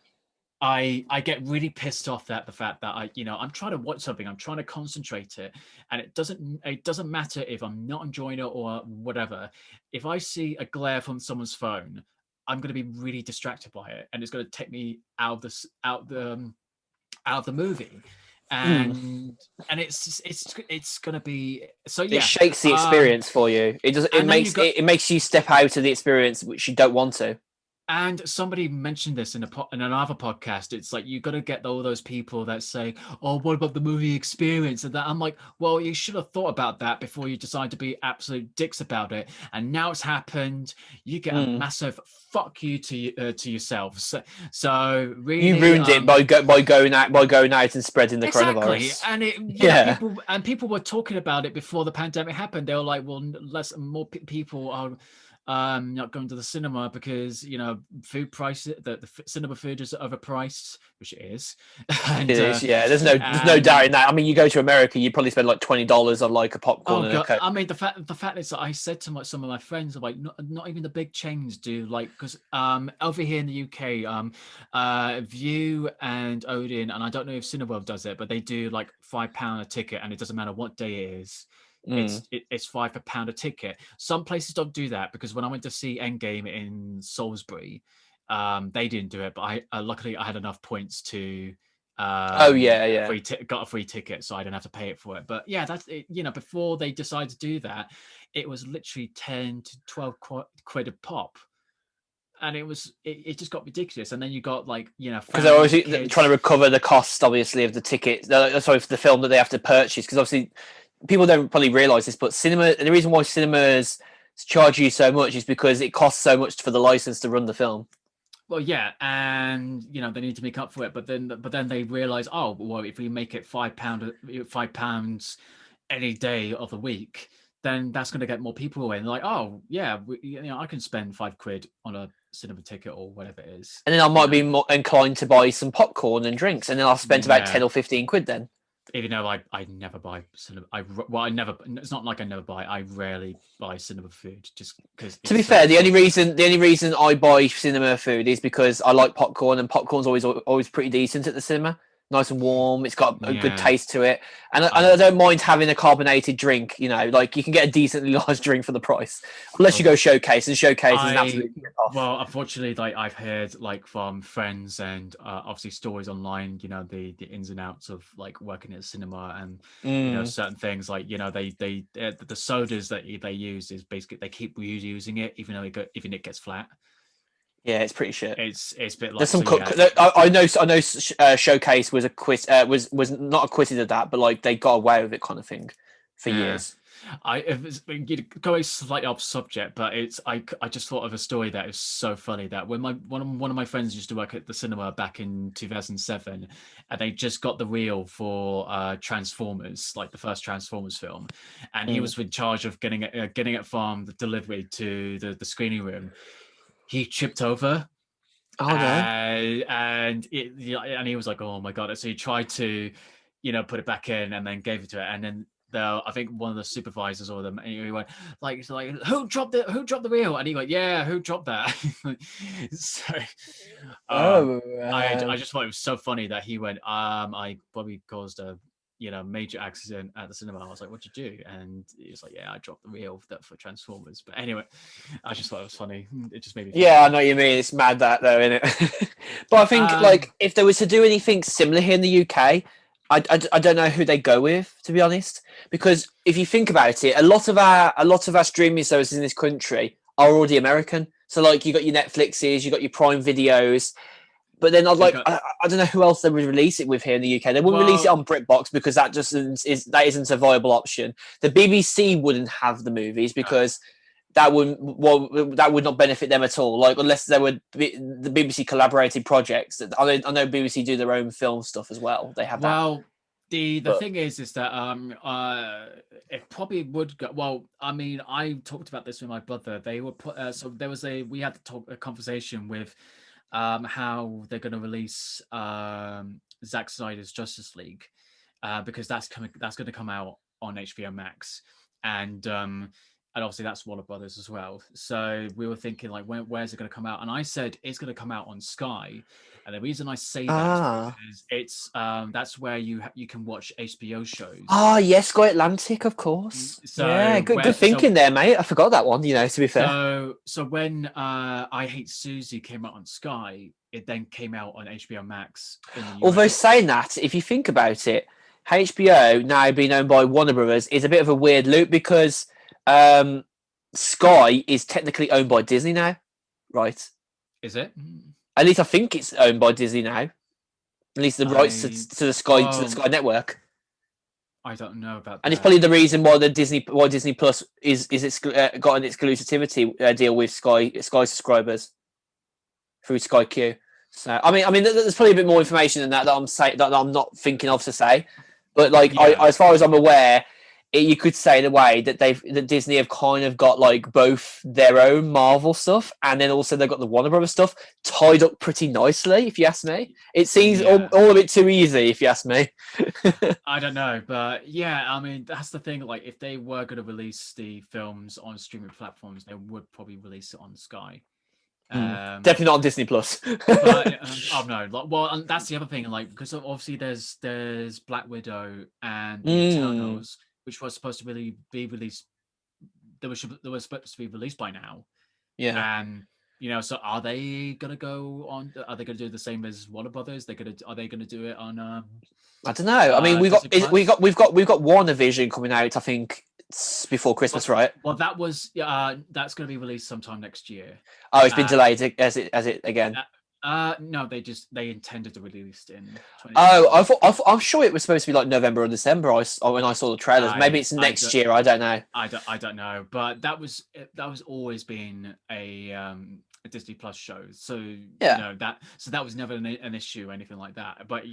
I get really pissed off at the fact that I'm trying to watch something, I'm trying to concentrate it, and it doesn't matter if I'm not enjoying it or whatever. If I see a glare from someone's phone, I'm going to be really distracted by it, and it's going to take me out of the movie. Mm. And it's going to be so, It yeah. shakes the experience for you. It does. It And then you makes got it makes you step out of the experience which you don't want to. And somebody mentioned this in another podcast. It's like, you got to get all those people that say, "Oh, what about the movie experience?" And that, I'm like, well, you should have thought about that before you decide to be absolute dicks about it. And now it's happened. You get a massive fuck you to yourself. So really, you ruined it by going out and spreading the exactly. coronavirus. And Yeah. people were talking about it before the pandemic happened. They were like, well, less more people are not going to the cinema because food prices, the cinema food is overpriced, which it is. It And is, yeah. There's no doubt in that. I mean, you go to America, you probably spend like $20 on like a popcorn oh and a god, Coke. I mean, the fact is that I said to some of my friends, like, not even the big chains do, like, because over here in the UK, View and Odin, and I don't know if Cineworld does it, but they do like £5 a ticket, and it doesn't matter what day it is. It's £5 a ticket. Some places don't do that, because when I went to see Endgame in Salisbury, they didn't do it, but I luckily I had enough points to Oh yeah. got a free ticket, so I didn't have to pay it for it. But yeah, that's it. Before they decided to do that, it was literally 10 to 12 quid a pop. and it just got ridiculous. And then you got like, you know, because they're families, obviously kids. trying to recover the cost, obviously, of the ticket. Sorry, for the film that they have to purchase. Because obviously, people don't probably realize this, but cinema. The reason why cinemas charge you so much is because it costs so much for the license to run the film. Well, yeah, and you know they need to make up for it, but then they realize, oh, well, if we make it £5 any day of the week, then that's going to get more people in. Like, oh yeah, you know, I can spend £5 on a cinema ticket or whatever it is, And then I might be more inclined to buy some popcorn and drinks, and then I'll spend about yeah. 10 or 15 quid then. Even though I never buy cinema, I never. It's not like I never buy. I rarely buy cinema food, just because. To be fair, the only reason I buy cinema food is because I like popcorn, and popcorn's always pretty decent at the cinema. Nice and warm. It's got a good taste to it, and I don't mind having a carbonated drink. You know, like you can get a decently large drink for the price, unless you go Showcase, and Showcase is an absolute rip-off. Well, unfortunately, like I've heard like from friends and obviously stories online. You know, the ins and outs of like working at a cinema and you know certain things. Like you know, the sodas that they use is basically they keep reusing it, even though even it gets flat. Yeah, it's pretty shit. It's a bit like there's some. I know. Showcase was was not acquitted of that, but like they got away with it, kind of thing, for years. Going slightly off subject, but I just thought of a story that is so funny that when one of my friends used to work at the cinema back in 2007, and they just got the reel for Transformers, like the first Transformers film, and he was in charge of getting it from the delivery to the screening room. He chipped over. Oh no! And he was like, "Oh my god!" So he tried to, you know, put it back in, and then gave it to it, and then I think one of the supervisors or them, and he went like, "Who dropped the reel?" And he went, "Yeah, who dropped that?" So, I just thought it was so funny that he went, "I probably caused a." You know, major accident at the cinema. I was like, "What'd you do?" And he was like, "Yeah, I dropped the reel for Transformers." But anyway, I just thought it was funny. It just made me. Yeah, I know what you mean. It's mad that though, isn't it? But I think like if there was to do anything similar here in the UK, I don't know who they go with, to be honest. Because if you think about it, a lot of our streaming services in this country are already American. So like you got your Netflixes, you got your Prime Videos. But then I don't know who else they would release it with here in the UK. They wouldn't release it on BritBox because that just isn't a viable option. The BBC wouldn't have the movies because that would not benefit them at all. Like unless there would be the BBC collaborated projects. I know BBC do their own film stuff as well. They have that. Well, the thing is that it probably would go. Well, I mean, I talked about this with my brother. They were we had a conversation with. How they're going to release Zack Snyder's Justice League because that's going to come out on HBO Max, and obviously that's Warner Brothers as well. So we were thinking like, where's it going to come out? And I said it's going to come out on Sky. And the reason I say that is it's that's where you can watch HBO shows. Yes, Sky Atlantic, of course. So yeah, good thinking there, mate. I forgot that one. You know, to be fair. So when I Hate Susie came out on Sky, it then came out on HBO Max. Although saying that, if you think about it, HBO now being owned by Warner Brothers is a bit of a weird loop because Sky is technically owned by Disney now, right? Is it? At least I think it's owned by Disney now. At least the rights to the Sky network. I don't know about that. And it's probably the reason why Disney Plus is got an exclusivity deal with Sky subscribers through Sky Q. So I mean, there's probably a bit more information than that I'm not thinking of to say. But like, as far as I'm aware, you could say in a way that Disney have kind of got like both their own Marvel stuff and then also they've got the Warner Brothers stuff tied up pretty nicely, if you ask me. It seems all a bit too easy, if you ask me. I don't know, but yeah, I mean, that's the thing. Like, if they were going to release the films on streaming platforms, they would probably release it on Sky. Definitely not on Disney Plus. But, and that's the other thing. Like, because obviously there's Black Widow and the Eternals, which was supposed to really be released. They were supposed to be released by now. Yeah. And you know, so are they gonna go on? Are they gonna do the same as Warner Brothers? Are they gonna do it on? I don't know. I mean, we've got WandaVision coming out. I think before Christmas, right? Well, that's going to be released sometime next year. Oh, it's been delayed as it again. No, they intended to release it in 2020. Oh, I'm sure it was supposed to be like November or December. When I saw the trailers, maybe it's next year. I don't know. I don't know, but that was always been a Disney Plus show. So that was never an issue or anything like that. But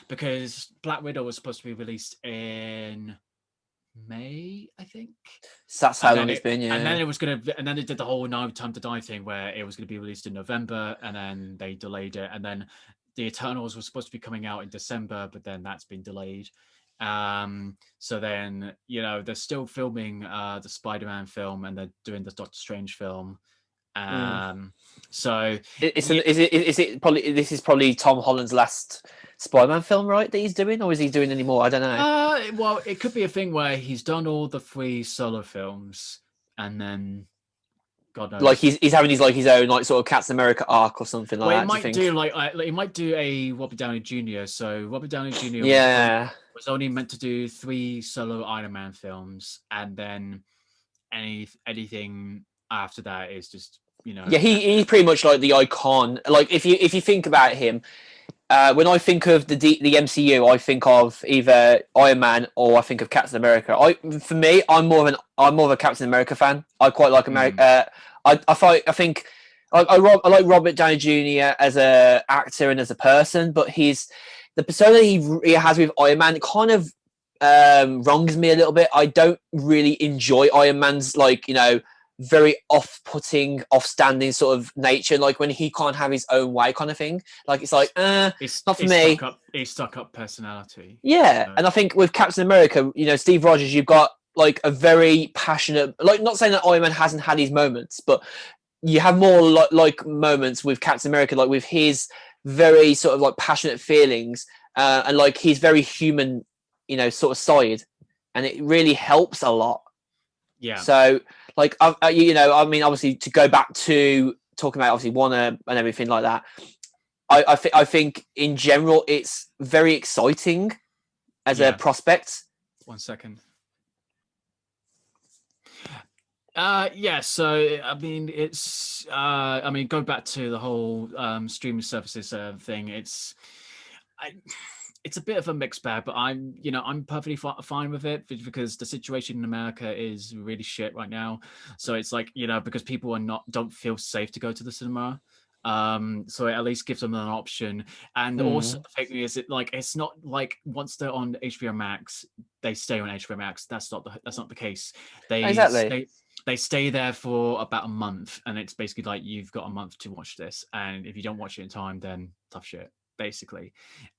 because Black Widow was supposed to be released in May, I think. So that's how long it's been, yeah. And then they did the whole No Time to Die thing where it was going to be released in November, and then they delayed it, and then the Eternals was supposed to be coming out in December, but then that's been delayed. So then they're still filming the Spider-Man film, and they're doing the Doctor Strange film. So is it probably Tom Holland's last Spider-Man film, right, that he's doing, or is he doing any more? I don't know. Well, it could be a thing where he's done all the 3 solo films, and then God knows, like he's having his own like sort of Captain America arc or something like that. He might do a Robert Downey Jr. So Robert Downey Jr. was only meant to do 3 solo Iron Man films, and then anything after that is just he's pretty much like the icon. Like if you think about him, when I think of the MCU, I think of either Iron Man or I think of Captain America. I'm more of a Captain America fan. I quite like America. I like Robert Downey Jr. as a actor and as a person, but the persona he has with Iron Man kind of wrongs me a little bit. I don't really enjoy Iron Man's very off-putting, off-standing sort of nature, like when he can't have his own way kind of thing. Like it's like it's not for me. He's stuck up personality. Yeah, and I think with Captain America, Steve Rogers, you've got like a very passionate, like, not saying that Iron Man hasn't had his moments, but you have more like moments with Captain America, like with his very sort of like passionate feelings and like his very human, sort of side, and it really helps a lot. Yeah. So, like, I mean, obviously, to go back to talking about obviously Warner and everything like that, I think in general it's very exciting as a prospect. 1 second. So I mean, it's go back to the whole streaming services thing. It's a bit of a mixed bag, but I'm perfectly fine with it because the situation in America is really shit right now. So it's like, because people don't feel safe to go to the cinema. So it at least gives them an option. And also the thing is, it's not like once they're on HBO Max, they stay on HBO Max. That's not the case. They stay there for about a month, and it's basically like you've got a month to watch this, and if you don't watch it in time, then tough shit. Basically,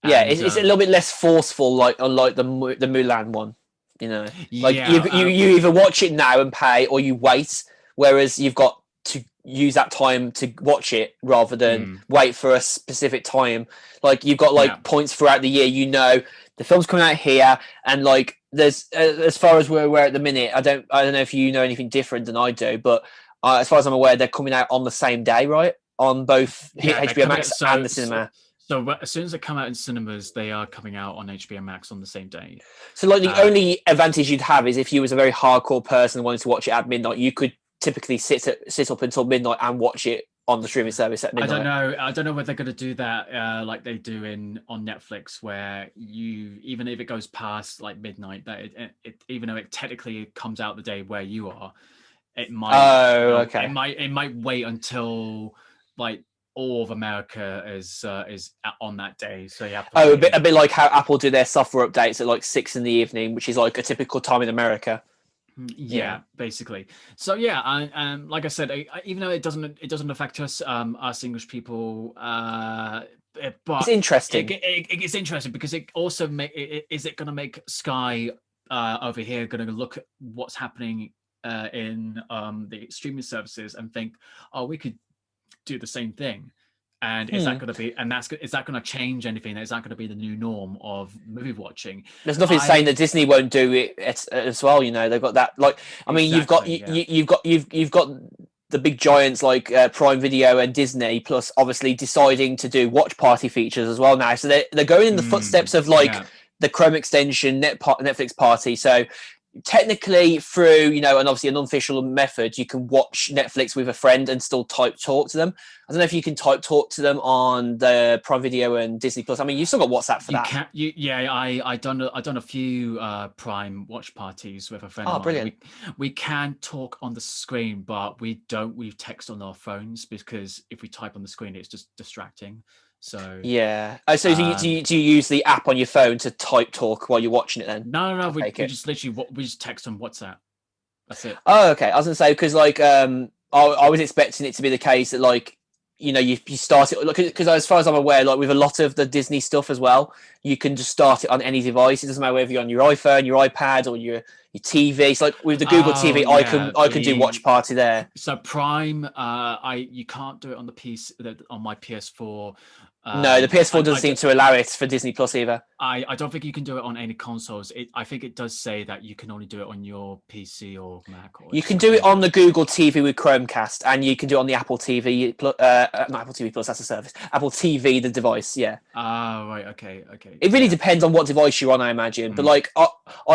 it's a little bit less forceful, like unlike the Mulan one. You either watch it now and pay, or you wait. Whereas you've got to use that time to watch it rather than wait for a specific time. Like you've got points throughout the year. The film's coming out here, and like there's as far as we're aware at the minute. I don't know if you know anything different than I do, but as far as I'm aware, they're coming out on the same day, right? On both HBO Max and the cinema. So as soon as they come out in cinemas, they are coming out on HBO Max on the same day. So like the only advantage you'd have is if you was a very hardcore person and wanted to watch it at midnight, you could typically sit up until midnight and watch it on the streaming service at midnight. I don't know whether they're going to do that like they do on Netflix, where even if it goes past like midnight, that it even though it technically comes out the day where you are, it might. It might wait until like all of America is on that day, so you have to a bit like how Apple do their software updates at like 6 PM, which is like a typical time in America. Yeah, basically. So and like I said, even though it doesn't affect us English people, but it's interesting. It's interesting because it also is it going to make Sky over here going to look at what's happening in the streaming services and think, oh, we could do the same thing, and is that going to be, and is that going to change anything? Is that going to be the new norm of movie watching? There's nothing saying that Disney won't do it as well. They've got that. Like, I mean, you've got the big giants like Prime Video and Disney, plus obviously deciding to do watch party features as well now. So they're going in the footsteps of the Chrome extension, Netflix Party. So technically through, you know, and obviously an unofficial method, you can watch Netflix with a friend and still type talk to them. I don't know if you can type talk to them on the Prime Video and Disney Plus. I mean, you've still got WhatsApp for You that. can, yeah. I done a few Prime watch parties with a friend Oh, of mine. brilliant. We can talk on the screen, but we don't. We text on our phones because if we type on the screen, it's just distracting. So Yeah. Oh, so um, do you use the app on your phone to type talk while you're watching it then? no. I take We it. just literally we just text on WhatsApp. That's it. Oh, okay. I was gonna say because like I was expecting it to be the case that like you know you start it because as far as I'm aware, like with a lot of the Disney stuff as well, you can just start it on any device. It doesn't matter whether you're on your iPhone, your iPad, or your TV. It's like with the Google Oh TV, yeah, I can do watch party there. so Prime. You can't do it on the PC on my PS4. No, the PS4 doesn't I, seem to allow it for Disney Plus either. I don't think you can do it on any consoles. I think it does say that you can only do it on your PC or Mac or You can do it something. on the Google TV with Chromecast, and you can do it on the Apple TV. Not Apple TV Plus, that's a service. Apple TV, the device, yeah. Ah, right. Okay. It really Yeah. depends on what device you're on, I imagine. But like, I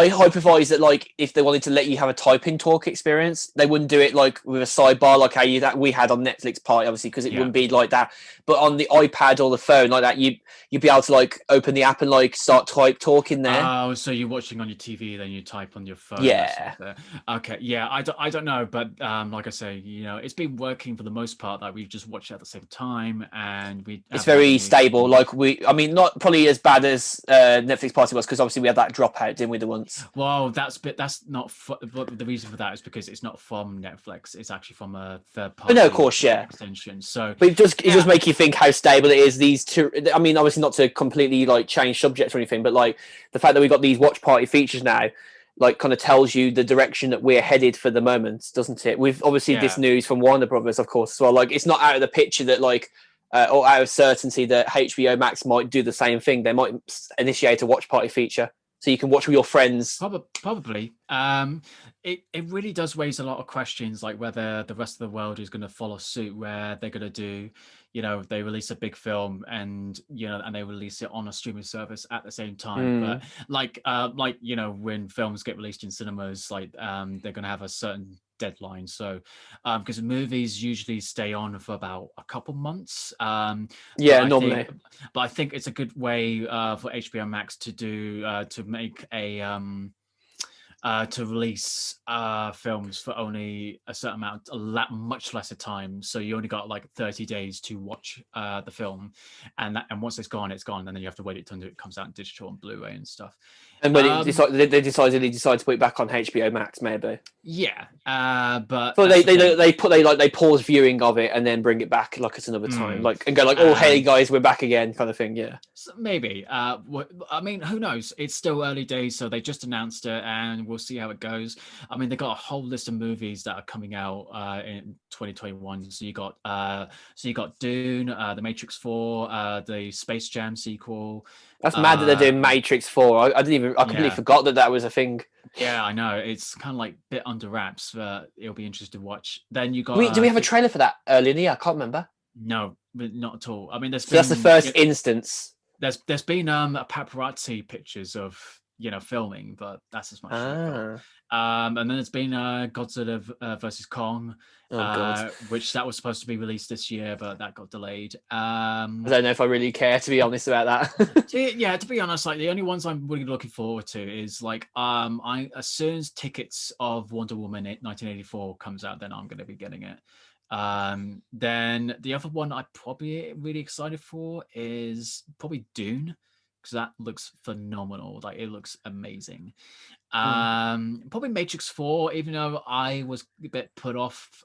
hypothesize that like if they wanted to let you have a typing talk experience, they wouldn't do it like with a sidebar like how that we had on Netflix Party, obviously, because it wouldn't be like that. But on the iPad or the phone like that, you'd be able to like open the app and like start type talking there. Oh, so you're watching on your TV, then you type on your phone. Yeah. Okay. Yeah. I don't know, but like I say, you know, it's been working for the most part. Like we've just watched it at the same time, and It's haven't had very any stable. issues. Like I mean, not probably as bad as Netflix Party was because obviously we had that dropout, didn't we, the once? Well, that's not the reason for that is because it's not from Netflix. It's actually from a third But no, of party course, yeah. extension. So But it yeah, does make you think how stable it is. These two, I mean, obviously not to completely like change subjects or anything, but like the fact that we got these watch party features now, like kind of tells you the direction that we're headed for the moment, doesn't it? With obviously this yeah. news from Warner Brothers, of course, as well. Like it's not out of the picture that like. Or out of certainty that HBO Max might do the same thing. They might initiate a watch party feature so you can watch with your friends. Probably. It really does raise a lot of questions, like whether the rest of the world is going to follow suit, where they're going to do, you know, they release a big film and you know, and they release it on a streaming service at the same time. But like you know, when films get released in cinemas, like they're going to have a certain deadline. So because movies usually stay on for about a couple months. Yeah, normally. But I think it's a good way for HBO Max to do to make a to release films for only a certain amount, much lesser time. So you only got like 30 days to watch the film, and once it's gone, and then you have to wait until it comes out in digital and Blu-ray and stuff. And when they decide to put it back on HBO Max, maybe. Yeah, but so they pause viewing of it and then bring it back like at another time, like and go like, oh hey guys, we're back again, kind of thing. Yeah, so maybe. I mean, who knows? It's still early days, so they just announced it, and we'll see how it goes. I mean, they got a whole list of movies that are coming out in 2021. So you got Dune, The Matrix 4, the Space Jam sequel. that's mad that they're doing Matrix 4. I completely forgot that was a thing. Yeah, I know. It's kind of like a bit under wraps, but it'll be interesting to watch. Then you got. Do we have a trailer for that earlier in the year? I can't remember. No, not at all. I mean, that's the first instance. There's been a paparazzi pictures of filming, but that's as much as I've got. And then there's been Godzilla versus Kong, which that was supposed to be released this year, but that got delayed. I don't know if I really care, to be honest, about that. Yeah, to be honest, like the only ones I'm really looking forward to is like as soon as tickets of Wonder Woman 1984 comes out, then I'm going to be getting it. Then the other one I'm probably really excited for is probably Dune, because that looks phenomenal. Like it looks amazing. Probably Matrix 4, even though I was a bit put off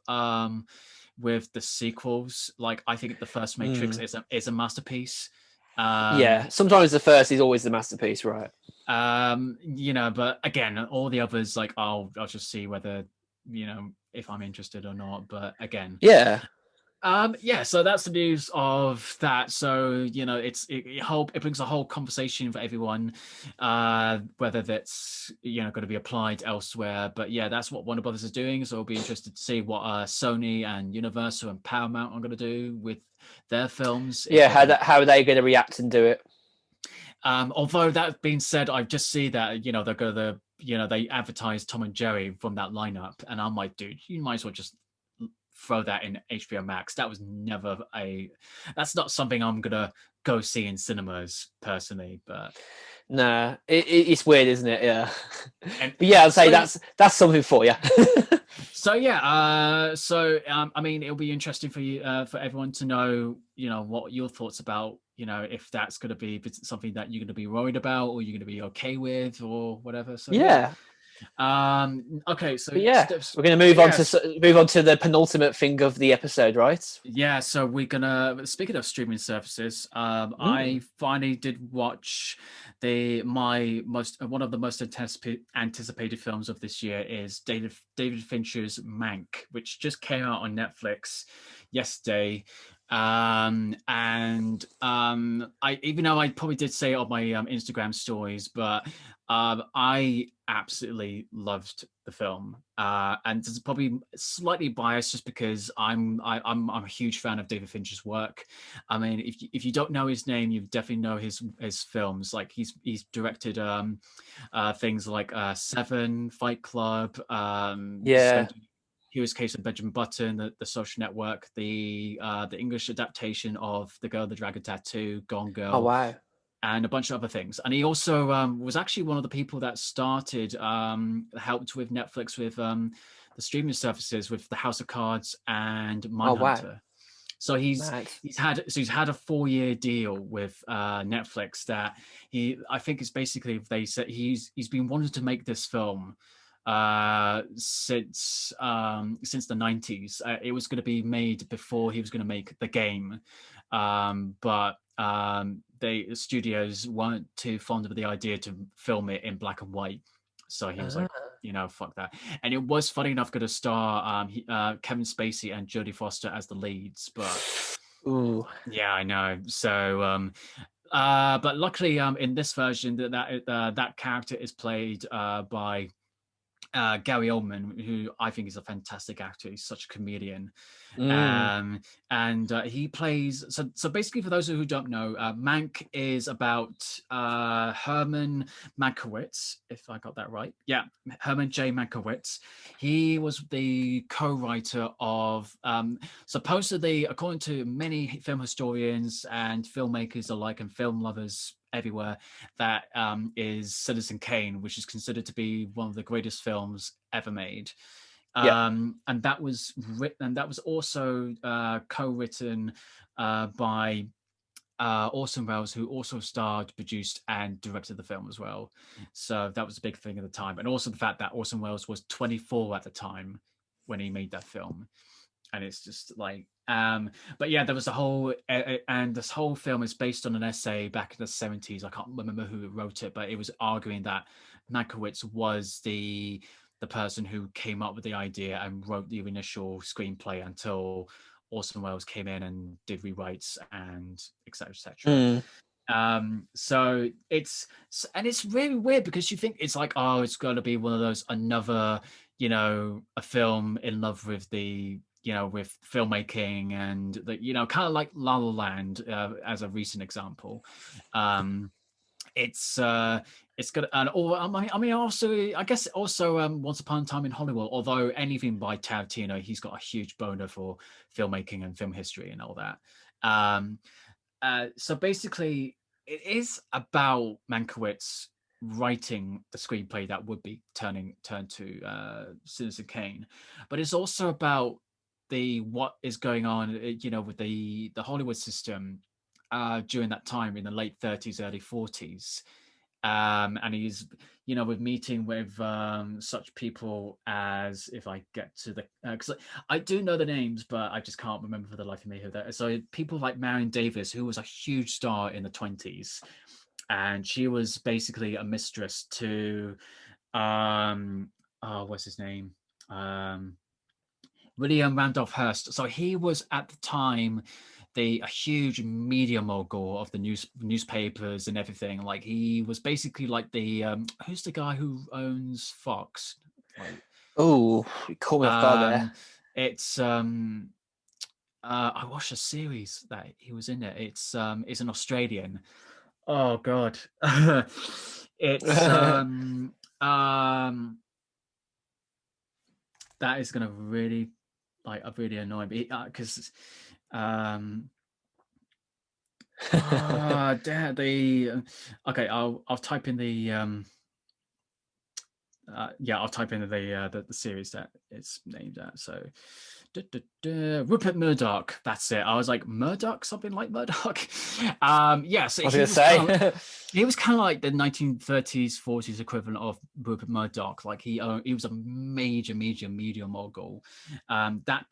with the sequels. Like I think the first Matrix is a masterpiece. Yeah, sometimes the first is always the masterpiece, right? But again, all the others, like I'll just see whether if I'm interested or not. But again, so that's the news of that. So it brings a whole conversation for everyone, whether that's going to be applied elsewhere. But yeah, that's what Warner Brothers is doing. So I'll be interested to see what Sony and Universal and Paramount are going to do with their films. Yeah, how are they going to react and do it? Although that being said, I just see that they're going to they advertised Tom and Jerry from that lineup, and I'm like, dude, you might as well just throw that in HBO Max. That was never that's not something I'm gonna go see in cinemas personally, but nah, it's weird, isn't it? Yeah. and But yeah, I'd say so that's something for you. I mean, it'll be interesting for you, for everyone to know, what your thoughts about, if that's going to be something that you're going to be worried about, or you're going to be okay with, or whatever. So yeah. Yeah. Okay. So But yeah, we're going to move on to the penultimate thing of the episode, right? Yeah, so we're gonna, speaking of streaming services, I finally did watch one of the most anticipated films of this year is David Fincher's Mank, which just came out on Netflix yesterday. I, even though I probably did say it on my Instagram stories, but I absolutely loved the film, and it's probably slightly biased just because I'm a huge fan of David Fincher's work. I mean, if you don't know his name, you definitely know his films. Like he's directed things like Seven, Fight Club, Yeah. Curious Case of Benjamin Button, the Social Network, the English adaptation of The Girl with the Dragon Tattoo, Gone Oh Girl, wow. and a bunch of other things. And he also was actually one of the people that helped with Netflix with the streaming services with The House of Cards and Oh wow. Mindhunter. So he's had a 4-year deal with Netflix that I think it's basically, they said he's been wanting to make this film since the 90s. It was going to be made before he was going to make The Game, but the studios weren't too fond of the idea to film it in black and white, so he was like, fuck that. And it was, funny enough, going to star Kevin Spacey and Jodie Foster as the leads, but yeah, I know. So but luckily in this version that character is played by Gary Oldman, who I think is a fantastic actor. He's such a comedian. And he plays, so basically, for those who don't know, Mank is about Herman Mankiewicz, if I got that right. Yeah, Herman J. Mankiewicz. He was the co-writer of, supposedly, according to many film historians and filmmakers alike and film lovers everywhere, that is Citizen Kane, which is considered to be one of the greatest films ever made. And that was also co-written by Orson Welles, who also starred, produced, and directed the film as well. So that was a big thing at the time, and also the fact that Orson Welles was 24 at the time when he made that film. And it's just like, but yeah, there was a whole, and this whole film is based on an essay back in the 70s. I can't remember who wrote it, but it was arguing that Mankiewicz was the person who came up with the idea and wrote the initial screenplay until Orson Welles came in and did rewrites and etc. etc. So it's really weird because you think it's like, oh, it's going to be one of those, another, a film in love with the, with filmmaking, and the, kind of like La La Land as a recent example. It's good, and I mean, also, I guess also Once Upon a Time in Hollywood. Although anything by Tarantino, he's got a huge boner for filmmaking and film history and all that. So basically, it is about Mankiewicz writing the screenplay that would be turned to Citizen Kane, but it's also about what is going on, with the Hollywood system during that time in the late 30s, early 40s. And he's, with meeting with such people as, if I get to the, because I do know the names, but I just can't remember for the life of me who that is. So people like Marion Davis, who was a huge star in the 20s, and she was basically a mistress to, what's his name? William Randolph Hearst. So he was at the time a huge media mogul of the newspapers and everything. Like, he was basically like the who's the guy who owns Fox? Like, you caught me off guard there. It's I watched a series that he was in it. It's an Australian. Oh God. It's Um, that is gonna really really annoy me because the okay, I'll type in the yeah, I'll type in the series that it's named at. So, Rupert Murdoch. That's it. I was like Murdoch, something like Murdoch. Yeah. So I was gonna say. he was kind of like the 1930s, 40s equivalent of Rupert Murdoch. Like he was a major media mogul. That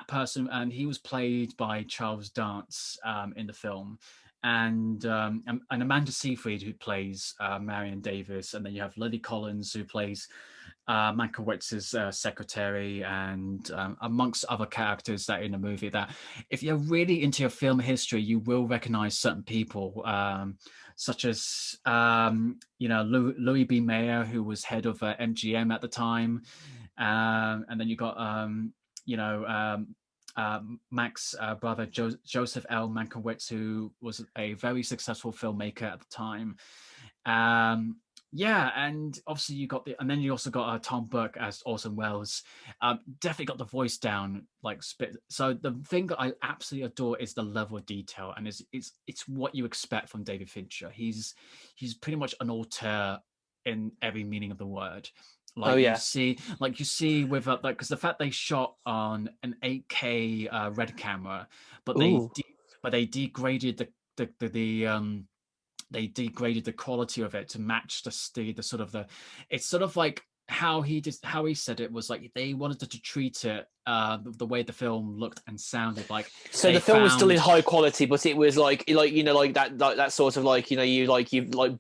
person, and he was played by Charles Dance in the film. And Amanda Seyfried, who plays Marion Davis, and then you have Lily Collins, who plays Mankiewicz's secretary, and amongst other characters that in the movie. That if you're really into your film history, you will recognize certain people, such as Louis B. Mayer, who was head of MGM at the time, and then you got Mac's brother Joseph L. Mankiewicz, who was a very successful filmmaker at the time. Yeah, and obviously and then you also got Tom Burke as Orson Welles. Definitely got the voice down like spit. So the thing that I absolutely adore is the level of detail, and it's what you expect from David Fincher. He's pretty much an auteur in every meaning of the word. Oh yeah. You see with because the fact they shot on an 8K red camera, but they degraded the quality of it to match the sort of it's sort of like how he said it was like they wanted to treat it the way the film looked and sounded like. So the film was still in high quality, but it was like that sort of you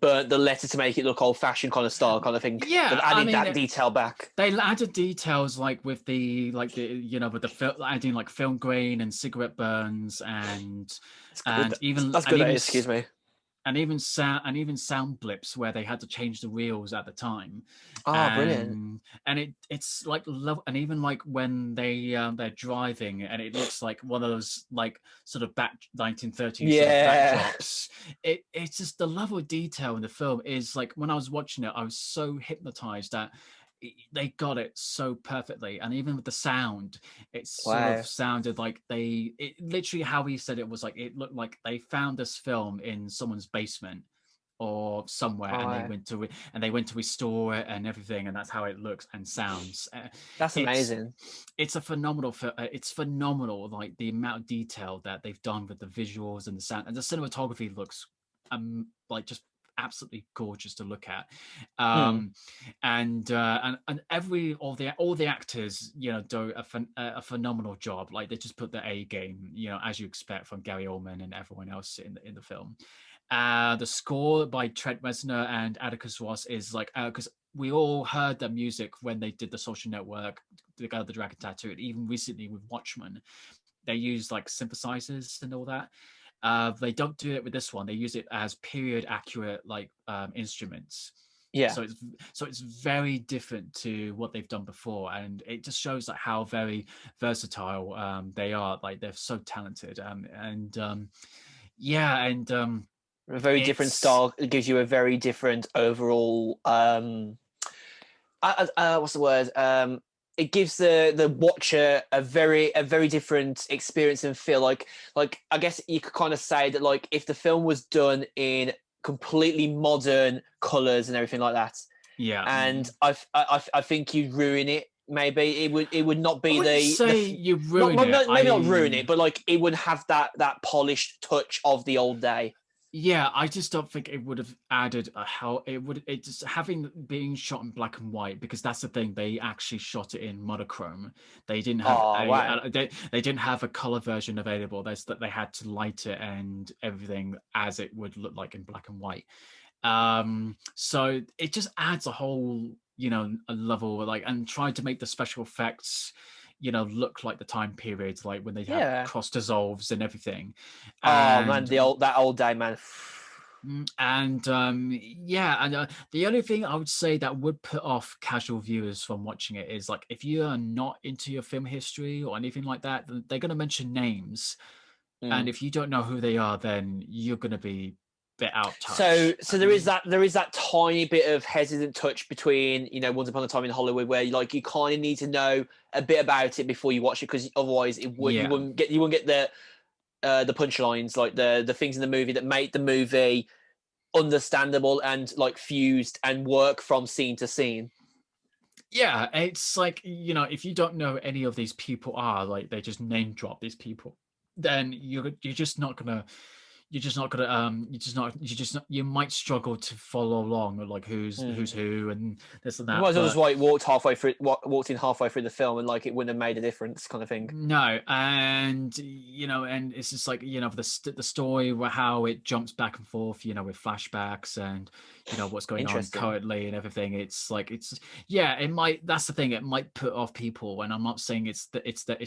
burnt the letter to make it look old fashioned kind of style kind of thing. Yeah, they've added that detail back. They added details like with the adding like film grain and cigarette burns and even that's good. Excuse me. And even sound blips where they had to change the reels at the time. Brilliant! And it's like love, and even like when they're driving, and it looks like one of those like sort of back 1930s sort of backdrops. It's just the level of detail in the film is like when I was watching it, I was so hypnotized that they got it so perfectly. And even with the sound, it sort of sounded like literally how he said it was like it looked like they found this film in someone's basement or somewhere, and they went to restore it and everything, and that's how it looks and sounds. That's amazing. It's a phenomenal it's phenomenal, like the amount of detail that they've done with the visuals and the sound, and the cinematography looks like just absolutely gorgeous to look at. And all the actors do a phenomenal job. Like they just put the A game, as you expect from Gary Oldman and everyone else in the film. The score by Trent Reznor and Atticus Ross is like because we all heard the music when they did The Social Network, The Guy with the Dragon Tattoo, and even recently with Watchmen, they used like synthesizers and all that. They don't do it with this one. They use it as period accurate like instruments. Yeah. So it's very different to what they've done before, and it just shows like how very versatile they are. Like they're so talented, a very different style. It gives you a very different overall. What's the word? It gives the watcher a very different experience and feel. Like I guess you could kind of say that like if the film was done in completely modern colors and everything like that, and I think you'd ruin it. Maybe it would not be you ruin it. Maybe not ruin it, but like it would have that polished touch of the old day. Yeah, I just don't think it would have added it just being shot in black and white, because that's the thing, they actually shot it in monochrome. They didn't have they didn't have a color version available. That they had to light it and everything as it would look like in black and white. So it just adds a whole a level, like, and tried to make the special effects look like the time periods, like when they have cross dissolves and everything. Man, that old day, man. And the only thing I would say that would put off casual viewers from watching it is like if you are not into your film history or anything like that, they're going to mention names, and if you don't know who they are, then you're going to be bit out of So touch. there is that tiny bit of hesitant touch between, Once Upon a Time in Hollywood, where like you kind of need to know a bit about it before you watch it, because otherwise you Yeah. wouldn't get the punchlines, like the things in the movie that make the movie understandable and like fused and work from scene to scene. Yeah, it's like, if you don't know any of these people are, like they just name drop these people, then you're just not gonna you might struggle to follow along, or like who's who and this and You that. might as well But just walked in halfway through the film, and like it wouldn't have made a difference, kind of thing. no, and and it's just like, the story, how it jumps back and forth, with flashbacks and what's going on Interesting. currently and everything. It's like, yeah, it might, that's the thing, it might put off people, and I'm not saying it's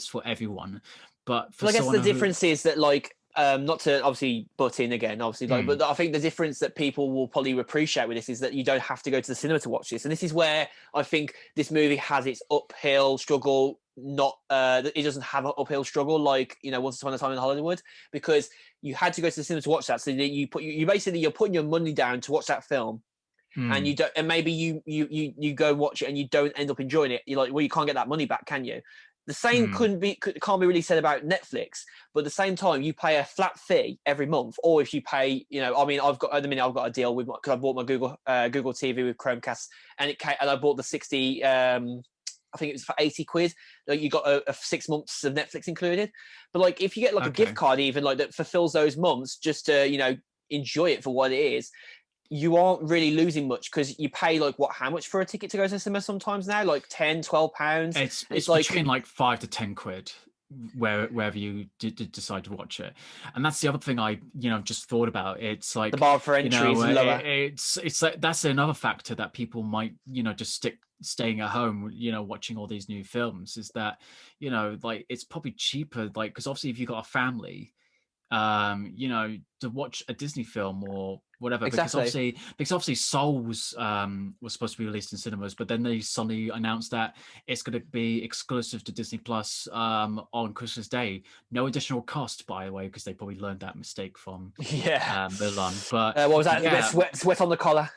for everyone, but for Well, I guess someone the who difference is that, like, not to obviously butt in again, obviously, like, but I think the difference that people will probably appreciate with this is that you don't have to go to the cinema to watch this, and this is where I think this movie has its uphill struggle. Not it doesn't have an uphill struggle like Once Upon a Time in Hollywood, because you had to go to the cinema to watch that. So you basically you're putting your money down to watch that film, and you don't, and maybe you go watch it and you don't end up enjoying it. You're like, well, you can't get that money back, can you? The same can't be really said about Netflix, but at the same time, you pay a flat fee every month, or if you pay, I mean, I've got a deal with because I bought my Google TV with Chromecast, and I bought the 60. I think it was for 80 quid. Like, you got a 6 months of Netflix included. But like, if you get like a gift card, even like that fulfills those months, just to enjoy it for what it is, you aren't really losing much, because you pay like how much for a ticket to go to the cinema sometimes now, like £10-12. it's like between like 5 to 10 quid wherever you did decide to watch it. And that's the other thing I just thought about. It's like the bar for entry is lower. It's like, that's another factor that people might just staying at home watching all these new films, is that like it's probably cheaper, like, because obviously if you've got a family, to watch a Disney film or whatever, Exactly. because obviously Soul was supposed to be released in cinemas, but then they suddenly announced that it's going to be exclusive to Disney Plus on Christmas Day. No additional cost, by the way, because they probably learned that mistake from Mulan. But what was that? yeah, A bit sweat on the collar.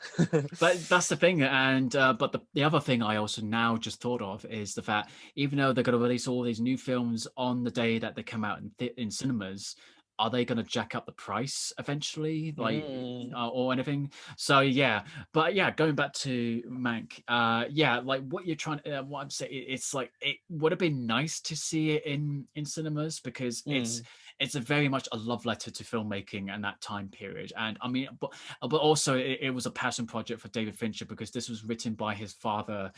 but that's the thing, and but the other thing I also now just thought of is the fact, even though they're going to release all these new films on the day that they come out in cinemas, are they going to jack up the price eventually, like, or anything? So yeah, but yeah, going back to Mank, yeah, like what you're trying, what I'm saying, it's like it would have been nice to see it in cinemas, because it's a very much a love letter to filmmaking and that time period. And I mean, but also it was a passion project for David Fincher, because this was written by his father,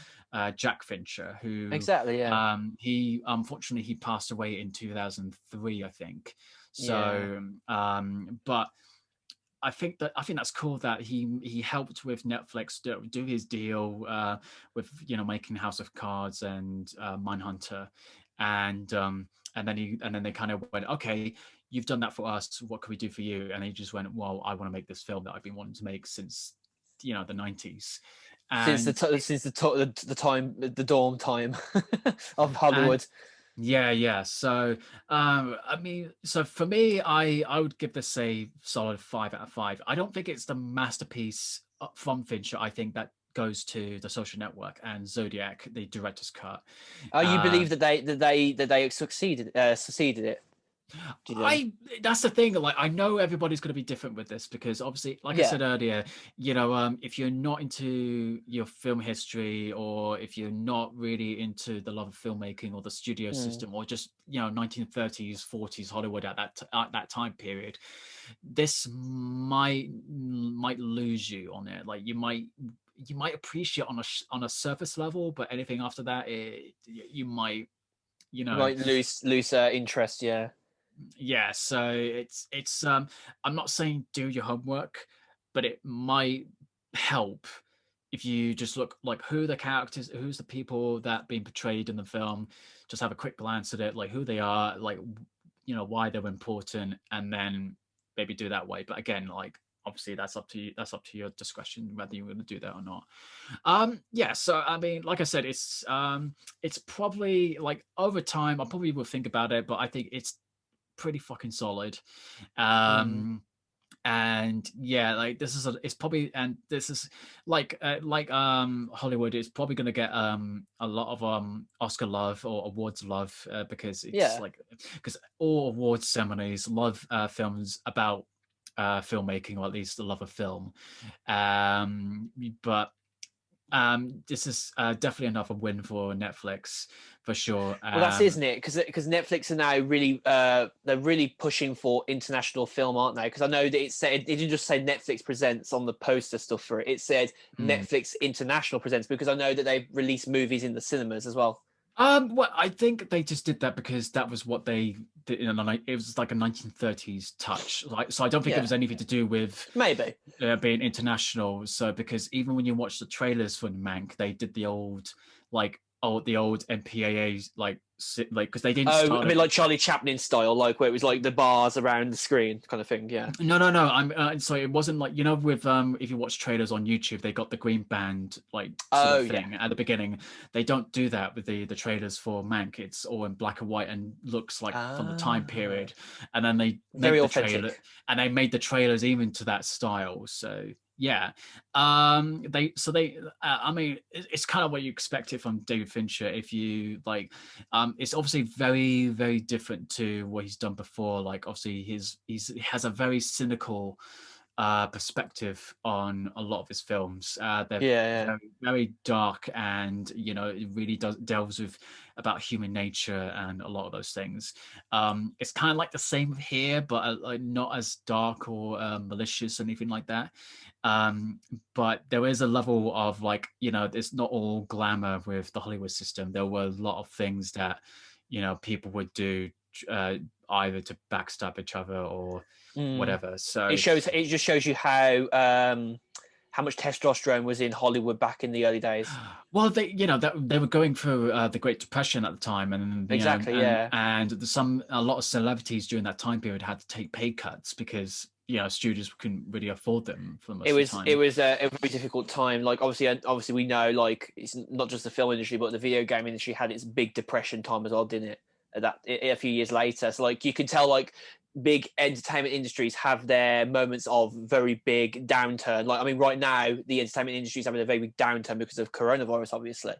Jack Fincher, who Exactly, yeah. he unfortunately he passed away in 2003, I think. Yeah. So, but I think that's cool that he helped with Netflix do his deal with making House of Cards and Mindhunter, and then they kind of went, okay, you've done that for us, what can we do for you? And he just went, well, I want to make this film that I've been wanting to make since the 90s. Since And the time, the dawn time of and Hollywood. yeah. So, I mean, so for me, I would give this a solid 5 out of 5. I don't think it's the masterpiece from Fincher. I think that goes to The Social Network and Zodiac, the director's cut. Oh, you believe that they succeeded it? Do you think? That's the thing. Like, I know everybody's going to be different with this, because obviously, like I Yeah. said earlier, if you're not into your film history, or if you're not really into the love of filmmaking or the studio system, or just 1930s, 40s Hollywood at that time period, this might lose you on it. Like, you might appreciate on a surface level, but anything after that, you might You might lose interest. Yeah. yeah. So it's I'm not saying do your homework, but it might help if you just look like who the characters, who's the people that being portrayed in the film, just have a quick glance at it, like who they are, like why they're important, and then maybe do that way. But again, like, obviously that's up to you, that's up to your discretion whether you're going to do that or not. Yeah, so I mean, like I said, it's probably, like, over time I probably will think about it, but I think it's pretty fucking solid. and yeah, like it's probably, and this is like Hollywood is probably going to get a lot of Oscar love or awards love, because it's Yeah. like, because all awards ceremonies love films about filmmaking, or at least the love of film. But this is definitely another win for Netflix for sure. Well, that's isn't it? Because Netflix are now really they're really pushing for international film, aren't they? Because I know that it didn't just say Netflix presents on the poster stuff for it. It said Netflix International presents, because I know that they've released movies in the cinemas as well. Well, I think they just did that because that was what they did. It was like a 1930s touch. Like, so I don't think it Yeah, was anything to do with maybe. being international. So because even when you watch the trailers for Mank, they did the old the old MPAA like because they didn't Oh, start I mean, it. like Charlie Chaplin style, like where it was like the bars around the screen kind of thing. Yeah. No, I'm so it wasn't like, with if you watch trailers on YouTube, they got the green band like sort Oh of yeah. thing at the beginning. They don't do that with the trailers for Mank. It's all in black and white and looks like from the time period. And then they Very make the trailer, authentic. and they made the trailers even to that style. So yeah, I mean, it's kind of what you expect it from David Fincher. If you like, it's obviously very, very different to what he's done before. Like, obviously, he has a very cynical perspective on a lot of his films. They're Yeah, very, very dark, and it really delves with about human nature and a lot of those things. It's kind of like the same here, but like not as dark or malicious or anything like that. But there is a level of like, it's not all glamour with the Hollywood system. There were a lot of things that people would do, either to backstab each other or yeah. whatever. So It just shows you how much testosterone was in Hollywood back in the early days. well, they were going through the Great Depression at the time, and Exactly. Yeah. a lot of celebrities during that time period had to take pay cuts because studios couldn't really afford them for most of the It time. was a very difficult time. Like obviously we know, like, it's not just the film industry, but the video game industry had its big depression time as well, didn't it? A few years later, so like you can tell, like, big entertainment industries have their moments of very big downturn. Like, I mean, right now the entertainment industry is having a very big downturn because of coronavirus, obviously.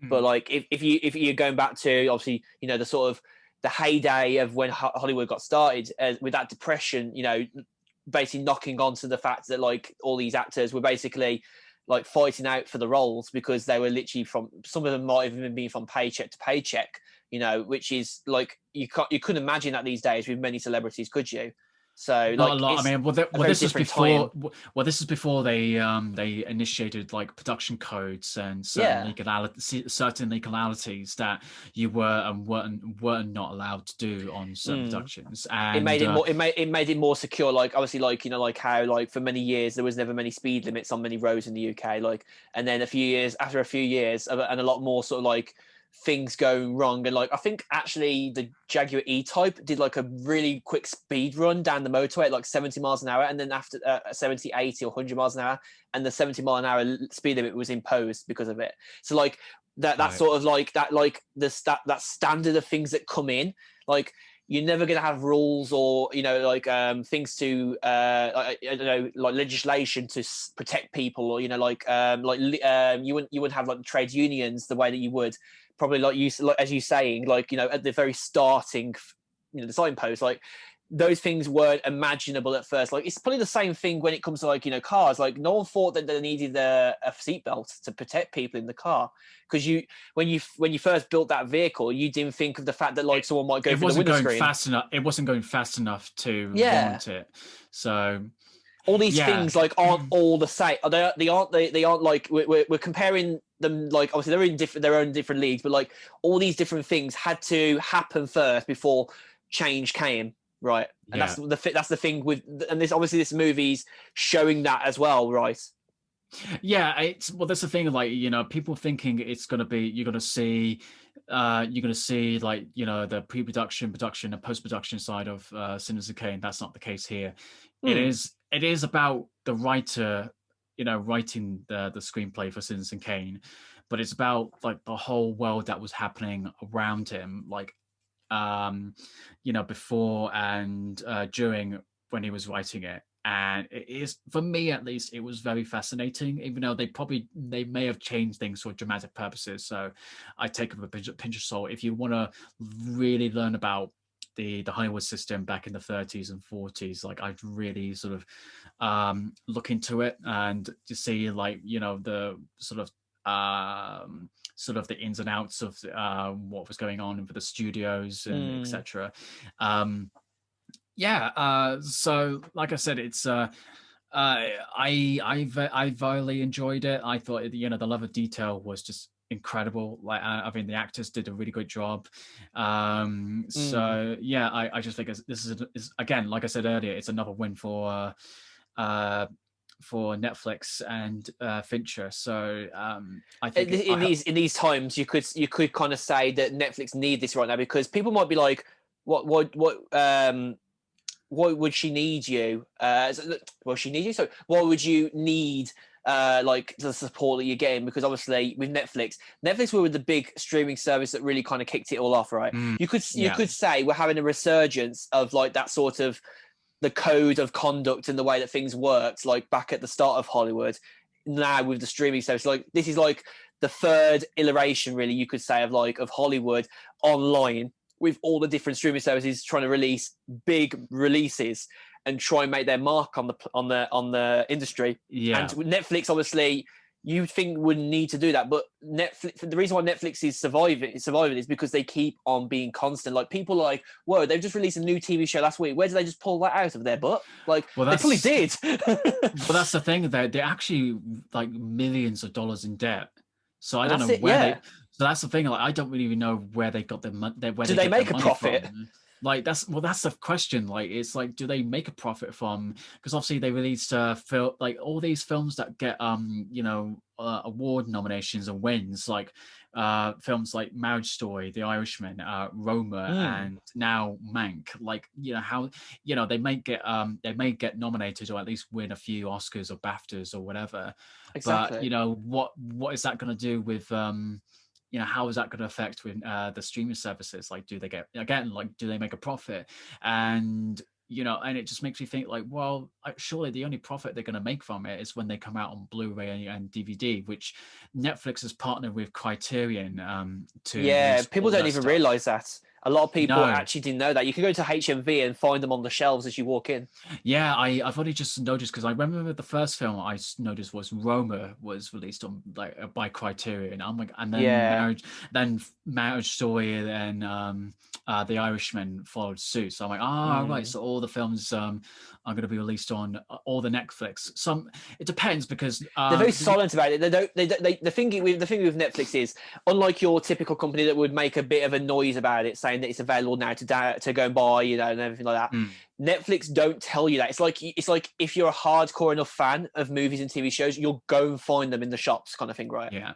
But Mm. like if you're going back to, obviously, the sort of the heyday of when Hollywood got started, with that depression, basically knocking onto the fact that, like, all these actors were basically like fighting out for the roles because they were literally, from some of them might have even been from paycheck to paycheck, which is like, you couldn't imagine that these days with many celebrities, could you? So Not a like, lot. I it's mean, a very this was different before. time. This is before they initiated like production codes and Yeah. certain legalities that you were and weren't not allowed to do on certain productions. And It made it more secure. Like, obviously, like, like how, like, for many years there was never many speed limits on many roads in the UK. Like, and then after a few years, and a lot more sort of like things going wrong, and like, I think actually the Jaguar E-Type did like a really quick speed run down the motorway at like 70 miles an hour, and then after 70, 80 or 100 miles an hour, and the 70-mile an hour speed limit was imposed because of it. So like, that right. sort of like that standard of things that come in, like, you're never going to have rules or like things to I don't know, like legislation to protect people, or you wouldn't have like trade unions the way that you would probably, like, as you saying, like, at the very starting, the signpost, like, those things weren't imaginable at first. Like, it's probably the same thing when it comes to, like, cars. Like, no one thought that they needed a seatbelt to protect people in the car, because when you first built that vehicle, you didn't think of the fact that, like, someone might go through the window screen. It wasn't going fast enough to Yeah. warrant it. So All these yeah. things, like, aren't all the same. They aren't like, we're comparing them, like, obviously they're in their own different leagues, but like, all these different things had to happen first before change came, right? And Yeah. that's the thing with, and this movie's showing that as well, right? Yeah, that's the thing. Like, people thinking it's gonna be, you're gonna see like, the pre-production, production, and post-production side of Citizen Kane. That's not the case here. It is about the writer, writing the screenplay for Citizen Kane, but it's about like the whole world that was happening around him, like before and during when he was writing it. and it is, for me at least, it was very fascinating, even though they may have changed things for dramatic purposes. So I take it with a pinch of salt. If you want to really learn about the Hollywood system back in the 30s and 40s, like I'd really sort of look into it and to see, like, the sort of the ins and outs of what was going on for the studios and etc. So like I said, it's I thoroughly enjoyed it. I thought, the level of detail was just incredible. Like, I mean, the actors did a really good job. So yeah, I just think this is again, like I said earlier, it's another win for Netflix and Fincher. So I think in these times, you could kind of say that Netflix need this right now, because people might be like, what would she need you? Well, she need you. So why would you need like the support that you're getting? Because obviously with Netflix were the big streaming service that really kind of kicked it all off, right? You could say we're having a resurgence of like that sort of the code of conduct and the way that things worked, like back at the start of Hollywood. Now with the streaming service, like this is like the third iteration, really, you could say, of Hollywood online, with all the different streaming services trying to release big releases and try and make their mark on the industry. Yeah. And Netflix, obviously, you think wouldn't need to do that, but Netflix. The reason why Netflix is surviving is because they keep on being constant. Like, people are like, whoa, they've just released a new TV show last week. Where did they just pull that out of their butt? Like, well, they probably did. But that's the thing. They're actually like millions of dollars in debt. So I don't know where they. So that's the thing. Like, I don't really even know where they got their money. Do they make a profit? Like, that's the question. Like, it's like, do they make a profit from? Because obviously they released like all these films that get award nominations and wins, like films like Marriage Story, The Irishman, Roma, and now Mank. Like, how they may get nominated or at least win a few Oscars or BAFTAs or whatever. Exactly. But what is that going to do with how is that going to affect with the streaming services? Like, do they make a profit? And and it just makes me think, like, well, surely the only profit they're going to make from it is when they come out on Blu-ray and DVD, which Netflix has partnered with Criterion to. Yeah, people don't even realize that. A lot of people actually didn't know that. You can go to HMV and find them on the shelves as you walk in. Yeah, I've only just noticed, because I remember the first film I noticed was Roma was released on by Criterion. I'm like, and then Marriage Story, and then The Irishman followed suit. So I'm like, right. So all the films are going to be released on all the Netflix. It depends, because they're very silent about it. The thing with Netflix is, unlike your typical company that would make a bit of a noise about it, saying that it's available now to go and buy, and everything like that. Netflix don't tell you that. It's like if you're a hardcore enough fan of movies and TV shows, you'll go and find them in the shops, kind of thing, right? Yeah.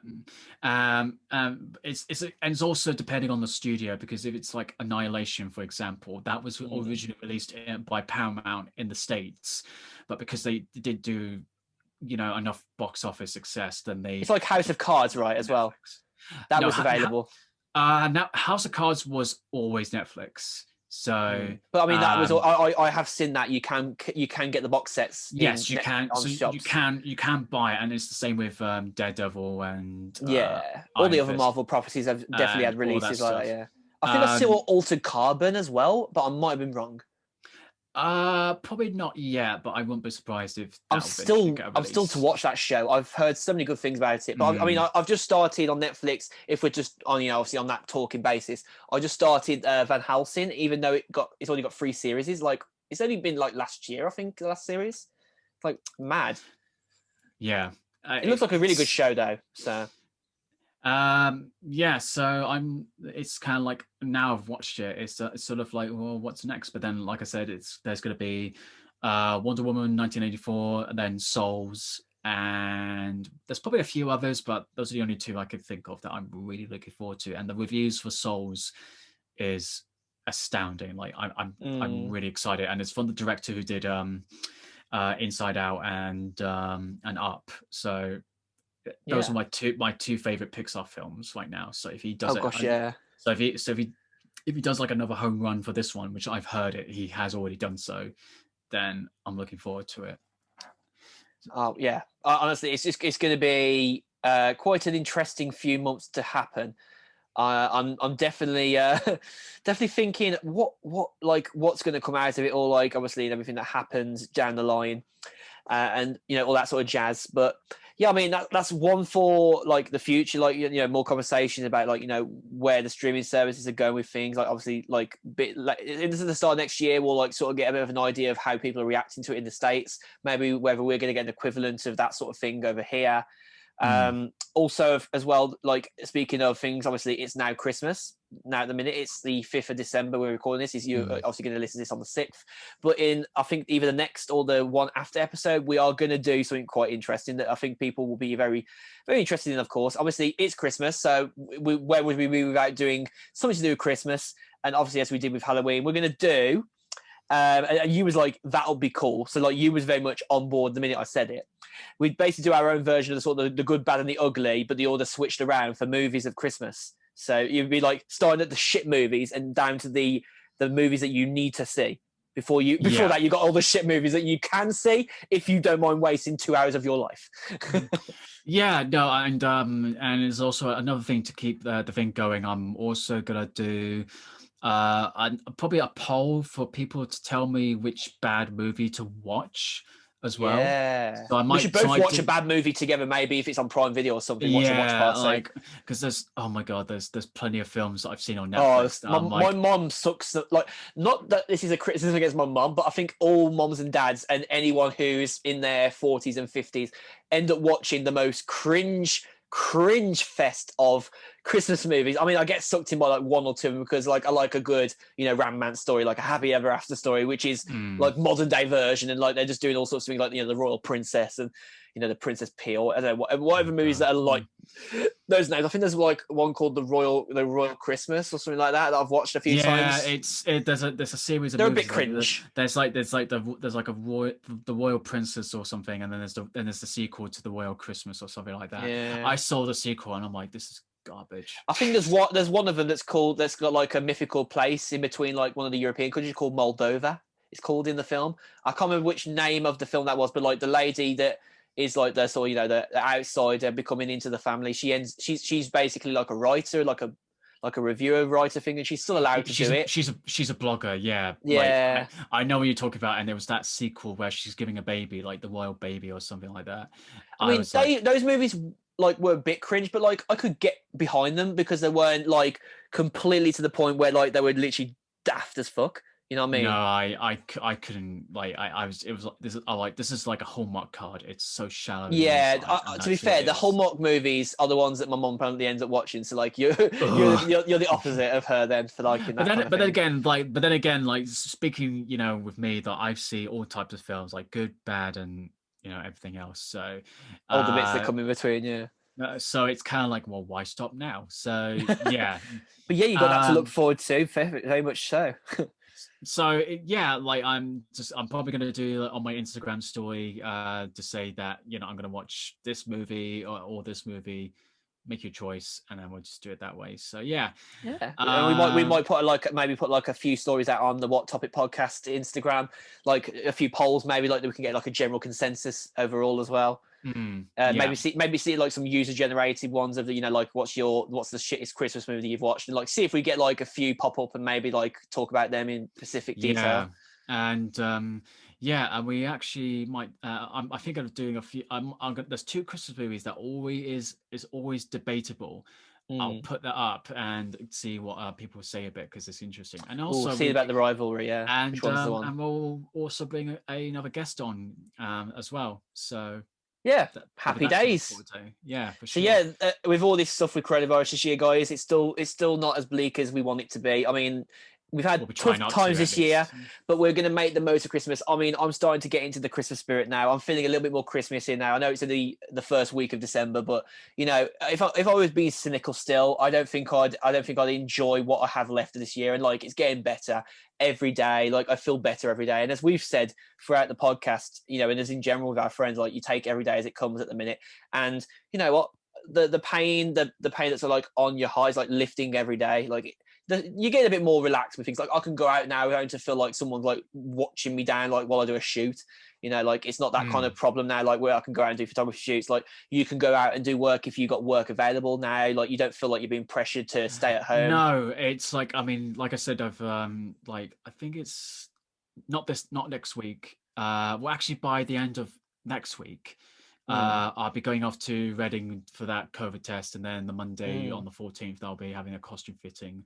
It's also depending on the studio, because if it's like Annihilation, for example, that was originally released by Paramount in the States, but because they did do enough box office success, then it's like House of Cards, right? As well, that was available. Now House of Cards was always Netflix. So, but I mean, that was. I have seen that you can get the box sets. Yes, you can. So you can buy it, and it's the same with Daredevil and all the other Marvel properties have definitely had releases like that. Yeah, I think I saw Altered Carbon as well, but I might have been wrong. Probably not yet, but I wouldn't be surprised if I'm still to watch that show. I've heard so many good things about it, but I mean, I've just started on Netflix. If we're just on, obviously on that talking basis, I just started Van Helsing, even though it's only got 3 series. Like, it's only been like last year, I think, the last series. It's like mad. Yeah, it looks like a really good show though. So. So it's kind of like, now I've watched it, it's sort of like, well, what's next? But then, like I said, there's going to be Wonder Woman 1984, and then Souls, and there's probably a few others, but those are the only 2 I could think of that I'm really looking forward to. And the reviews for Souls is astounding. Like, I'm really excited, and it's from the director who did Inside Out and Up. So those are my two favorite Pixar films right now. So if he does so if he does like another home run for this one, which I've heard he has already done so, then I'm looking forward to it. Oh yeah, honestly, it's going to be quite an interesting few months to happen. I'm definitely definitely thinking what's going to come out of it all, like obviously and everything that happens down the line, and all that sort of jazz. But yeah, I mean that's one for like the future, like more conversations about like where the streaming services are going with things. Like obviously this is the start of next year, we'll like sort of get a bit of an idea of how people are reacting to it in the States, maybe whether we're going to get an equivalent of that sort of thing over here. Also as well, like speaking of things, obviously it's now Christmas now. At the minute it's the 5th of December we're recording this. You're obviously going to listen to this on the 6th, but in I think either the next or the one after episode we are going to do something quite interesting that I think people will be very, very interested in. Of course, obviously it's Christmas, so where would we be without doing something to do with Christmas? And obviously as we did with Halloween, we're going to do and you was like, that'll be cool. So like you was very much on board the minute I said it. We'd basically do our own version of the sort of the good, bad, and the ugly, but the order switched around for movies of Christmas. So you'd be like starting at the shit movies and down to the movies that you need to see. Before that, you got all the shit movies that you can see if you don't mind wasting 2 hours of your life. Yeah, no, and there's also another thing to keep the thing going. I'm also gonna do probably a poll for people to tell me which bad movie to watch as well. Yeah, so we should both watch a bad movie together, maybe if it's on Prime Video or something. Watch parts, like because there's oh my god, there's plenty of films that I've seen on Netflix. My mom sucks. Like, not that this is a criticism against my mom, but I think all moms and dads and anyone who's in their 40s and 50s end up watching the most cringe fest of Christmas movies. I mean, I get sucked in by like one or two of them because like I like a good romance story, like a happy ever after story, which is like modern day version, and like they're just doing all sorts of things like the Royal Princess and the Princess Pea, or I don't know, whatever movies that are like those names. I think there's like one called the Royal Christmas or something like that I've watched a few times. There's a series of they're movies, a bit cringe. There's like the Royal Princess or something, and then there's the sequel to the Royal Christmas or something like that. Yeah. I saw the sequel and I'm like, this is garbage. I think there's one of them that's got like a mythical place in between like one of the European countries called Moldova. It's called in the film. I can't remember which name of the film that was, but like the lady that is like the sort of the outsider becoming into the family. She's basically like a writer, like a reviewer writer thing, and she's still allowed to do it. She's a blogger, yeah. Yeah. Like, I know what you're talking about, and there was that sequel where she's giving a baby, like the royal baby or something like that. I mean, those movies like were a bit cringe, but like I could get behind them because they weren't like completely to the point where like they were literally daft as fuck. You know what I mean? No, I couldn't. Like this is like a Hallmark card. It's so shallow. Yeah, to be fair, the Hallmark movies are the ones that my mum apparently ends up watching. So like you're the opposite of her then for liking that. But then again, like speaking, with me, that I see all types of films, like good, bad, and everything else. So all the bits that come in between, yeah. So it's kind of like, well, why stop now? So yeah. But yeah, you got that to look forward to, very much so. So like I'm probably going to do on my Instagram story to say that I'm going to watch this movie or this movie. Make your choice, and then we'll just do it that way. So yeah. We might put like a few stories out on the What Topic Podcast Instagram, like a few polls, maybe like that we can get like a general consensus overall as well. Maybe see like some user generated ones of the like what's the shittest Christmas movie you've watched, and like see if we get like a few pop up and maybe like talk about them in specific detail. And and we actually might. I think I'm doing a few. There's two Christmas movies that always is always debatable. I'll put that up and see what people say a bit because it's interesting. And also see about the rivalry, yeah. And we'll also bring another guest on as well. So. Yeah, happy days. Yeah, for sure. So with all this stuff with coronavirus this year, guys, it's still not as bleak as we want it to be. I mean, we've had tough times this year, but we're going to make the most of Christmas. I mean, I'm starting to get into the Christmas spirit now. I'm feeling a little bit more Christmassy now. I know it's in the first week of December, but if I was being cynical still, I don't think I'd enjoy what I have left of this year. And like, it's getting better every day. Like, I feel better every day. And as we've said throughout the podcast, and as in general with our friends, like, you take every day as it comes at the minute. And you know what? The pain that's like on your heart is like lifting every day. Like, you get a bit more relaxed with things. Like I can go out now, I don't to feel like someone's like watching me down, like while I do a shoot. You know, like it's not that kind of problem now, like where I can go out and do photography shoots. Like you can go out and do work if you got work available now. Like you don't feel like you're being pressured to stay at home. No, it's like, I mean, like I said, I've like, I think it's not next week. Well, actually by the end of next week, I'll be going off to Reading for that COVID test, and then the Monday on the 14th, I'll be having a costume fitting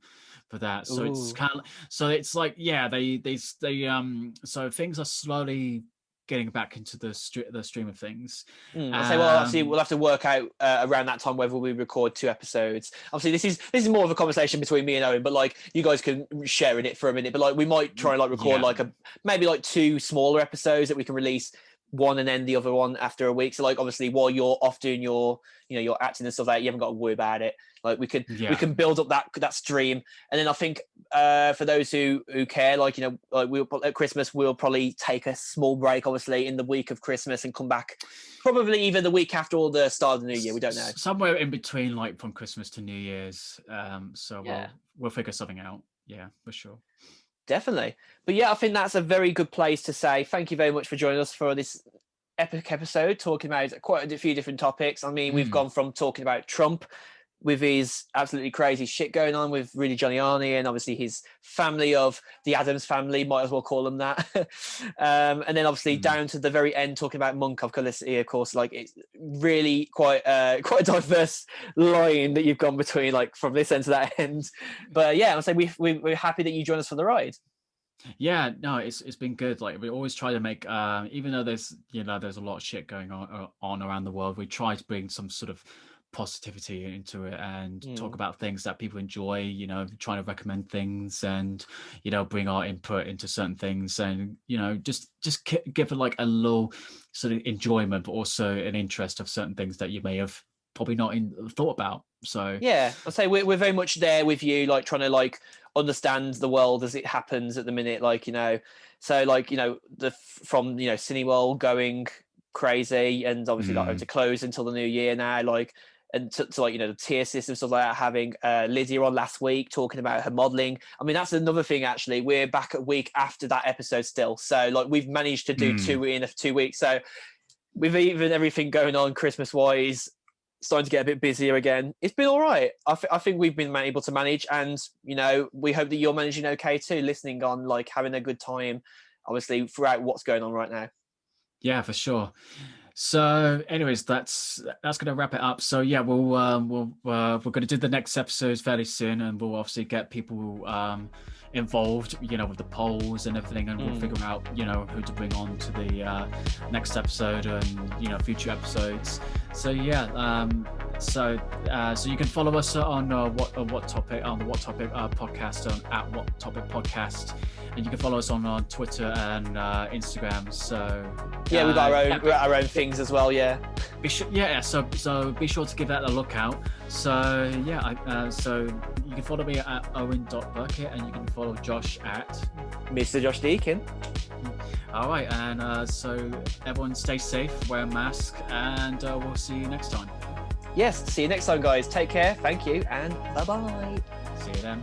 for that. So it's kind of, so it's like, yeah, they so things are slowly getting back into the stream of things. I say, well, obviously we'll have to work out around that time whether we record 2 episodes. Obviously, this is more of a conversation between me and Owen, but like you guys can share in it for a minute. But like we might try and like record like maybe like 2 smaller episodes that we can release, one and then the other one after a week. So like obviously while you're off doing your, you know, your acting and stuff like that, you haven't got to worry about it. Like we can build up that stream. And then I think for those who care, like, you know, like at Christmas we'll probably take a small break, obviously, in the week of Christmas and come back probably either the week after or the start of the new year. We don't know. Somewhere in between, like from Christmas to New Year's. So we'll figure something out. Yeah, for sure. Definitely. But yeah, I think that's a very good place to say thank you very much for joining us for this epic episode, talking about quite a few different topics. I mean, we've gone from talking about Trump with his absolutely crazy shit going on with Rudy Giuliani and obviously his family of the Addams family, might as well call them that. And then obviously down to the very end, talking about Monk, of course, like it's really quite a diverse line that you've gone between, like from this end to that end. But yeah, I'll say we're happy that you joined us for the ride. Yeah, no, it's been good. Like we always try to make, even though there's a lot of shit going on around the world, we try to bring some sort of positivity into it and talk about things that people enjoy, you know, trying to recommend things and, you know, bring our input into certain things and, you know, just give it like a little sort of enjoyment, but also an interest of certain things that you may have probably not thought about. So yeah, I'll say we're very much there with you, like trying to like understand the world as it happens at the minute, like, you know, so like, you know, from you know Cineworld going crazy and obviously not going to close until the new year now, like, and to like, you know, the tier system stuff like that, having Lydia on last week talking about her modeling. I mean, that's another thing, actually. We're back a week after that episode still. So like we've managed to do 2 in 2 weeks. So with even everything going on Christmas wise, starting to get a bit busier again, it's been all right. I think we've been able to manage, and you know, we hope that you're managing okay too, listening on, like having a good time, obviously throughout what's going on right now. Yeah, for sure. So anyways, that's going to wrap it up. So yeah, we're going to do the next episodes fairly soon, and we'll obviously get people involved, you know, with the polls and everything, and we'll figure out, you know, who to bring on to the next episode and, you know, future episodes. So yeah, so you can follow us on what topic podcast at What Topic Podcast, and you can follow us on Twitter and Instagram. So yeah, we've got our own things as well. Yeah. So be sure to give that a look out. So yeah, so you can follow me at Owen.Burkett, and you can follow Josh at Mr. Josh Deakin. All right, and so everyone stay safe, wear a mask, and we'll see you next time. Yes, see you next time, guys. Take care. Thank you, and bye-bye. See you then.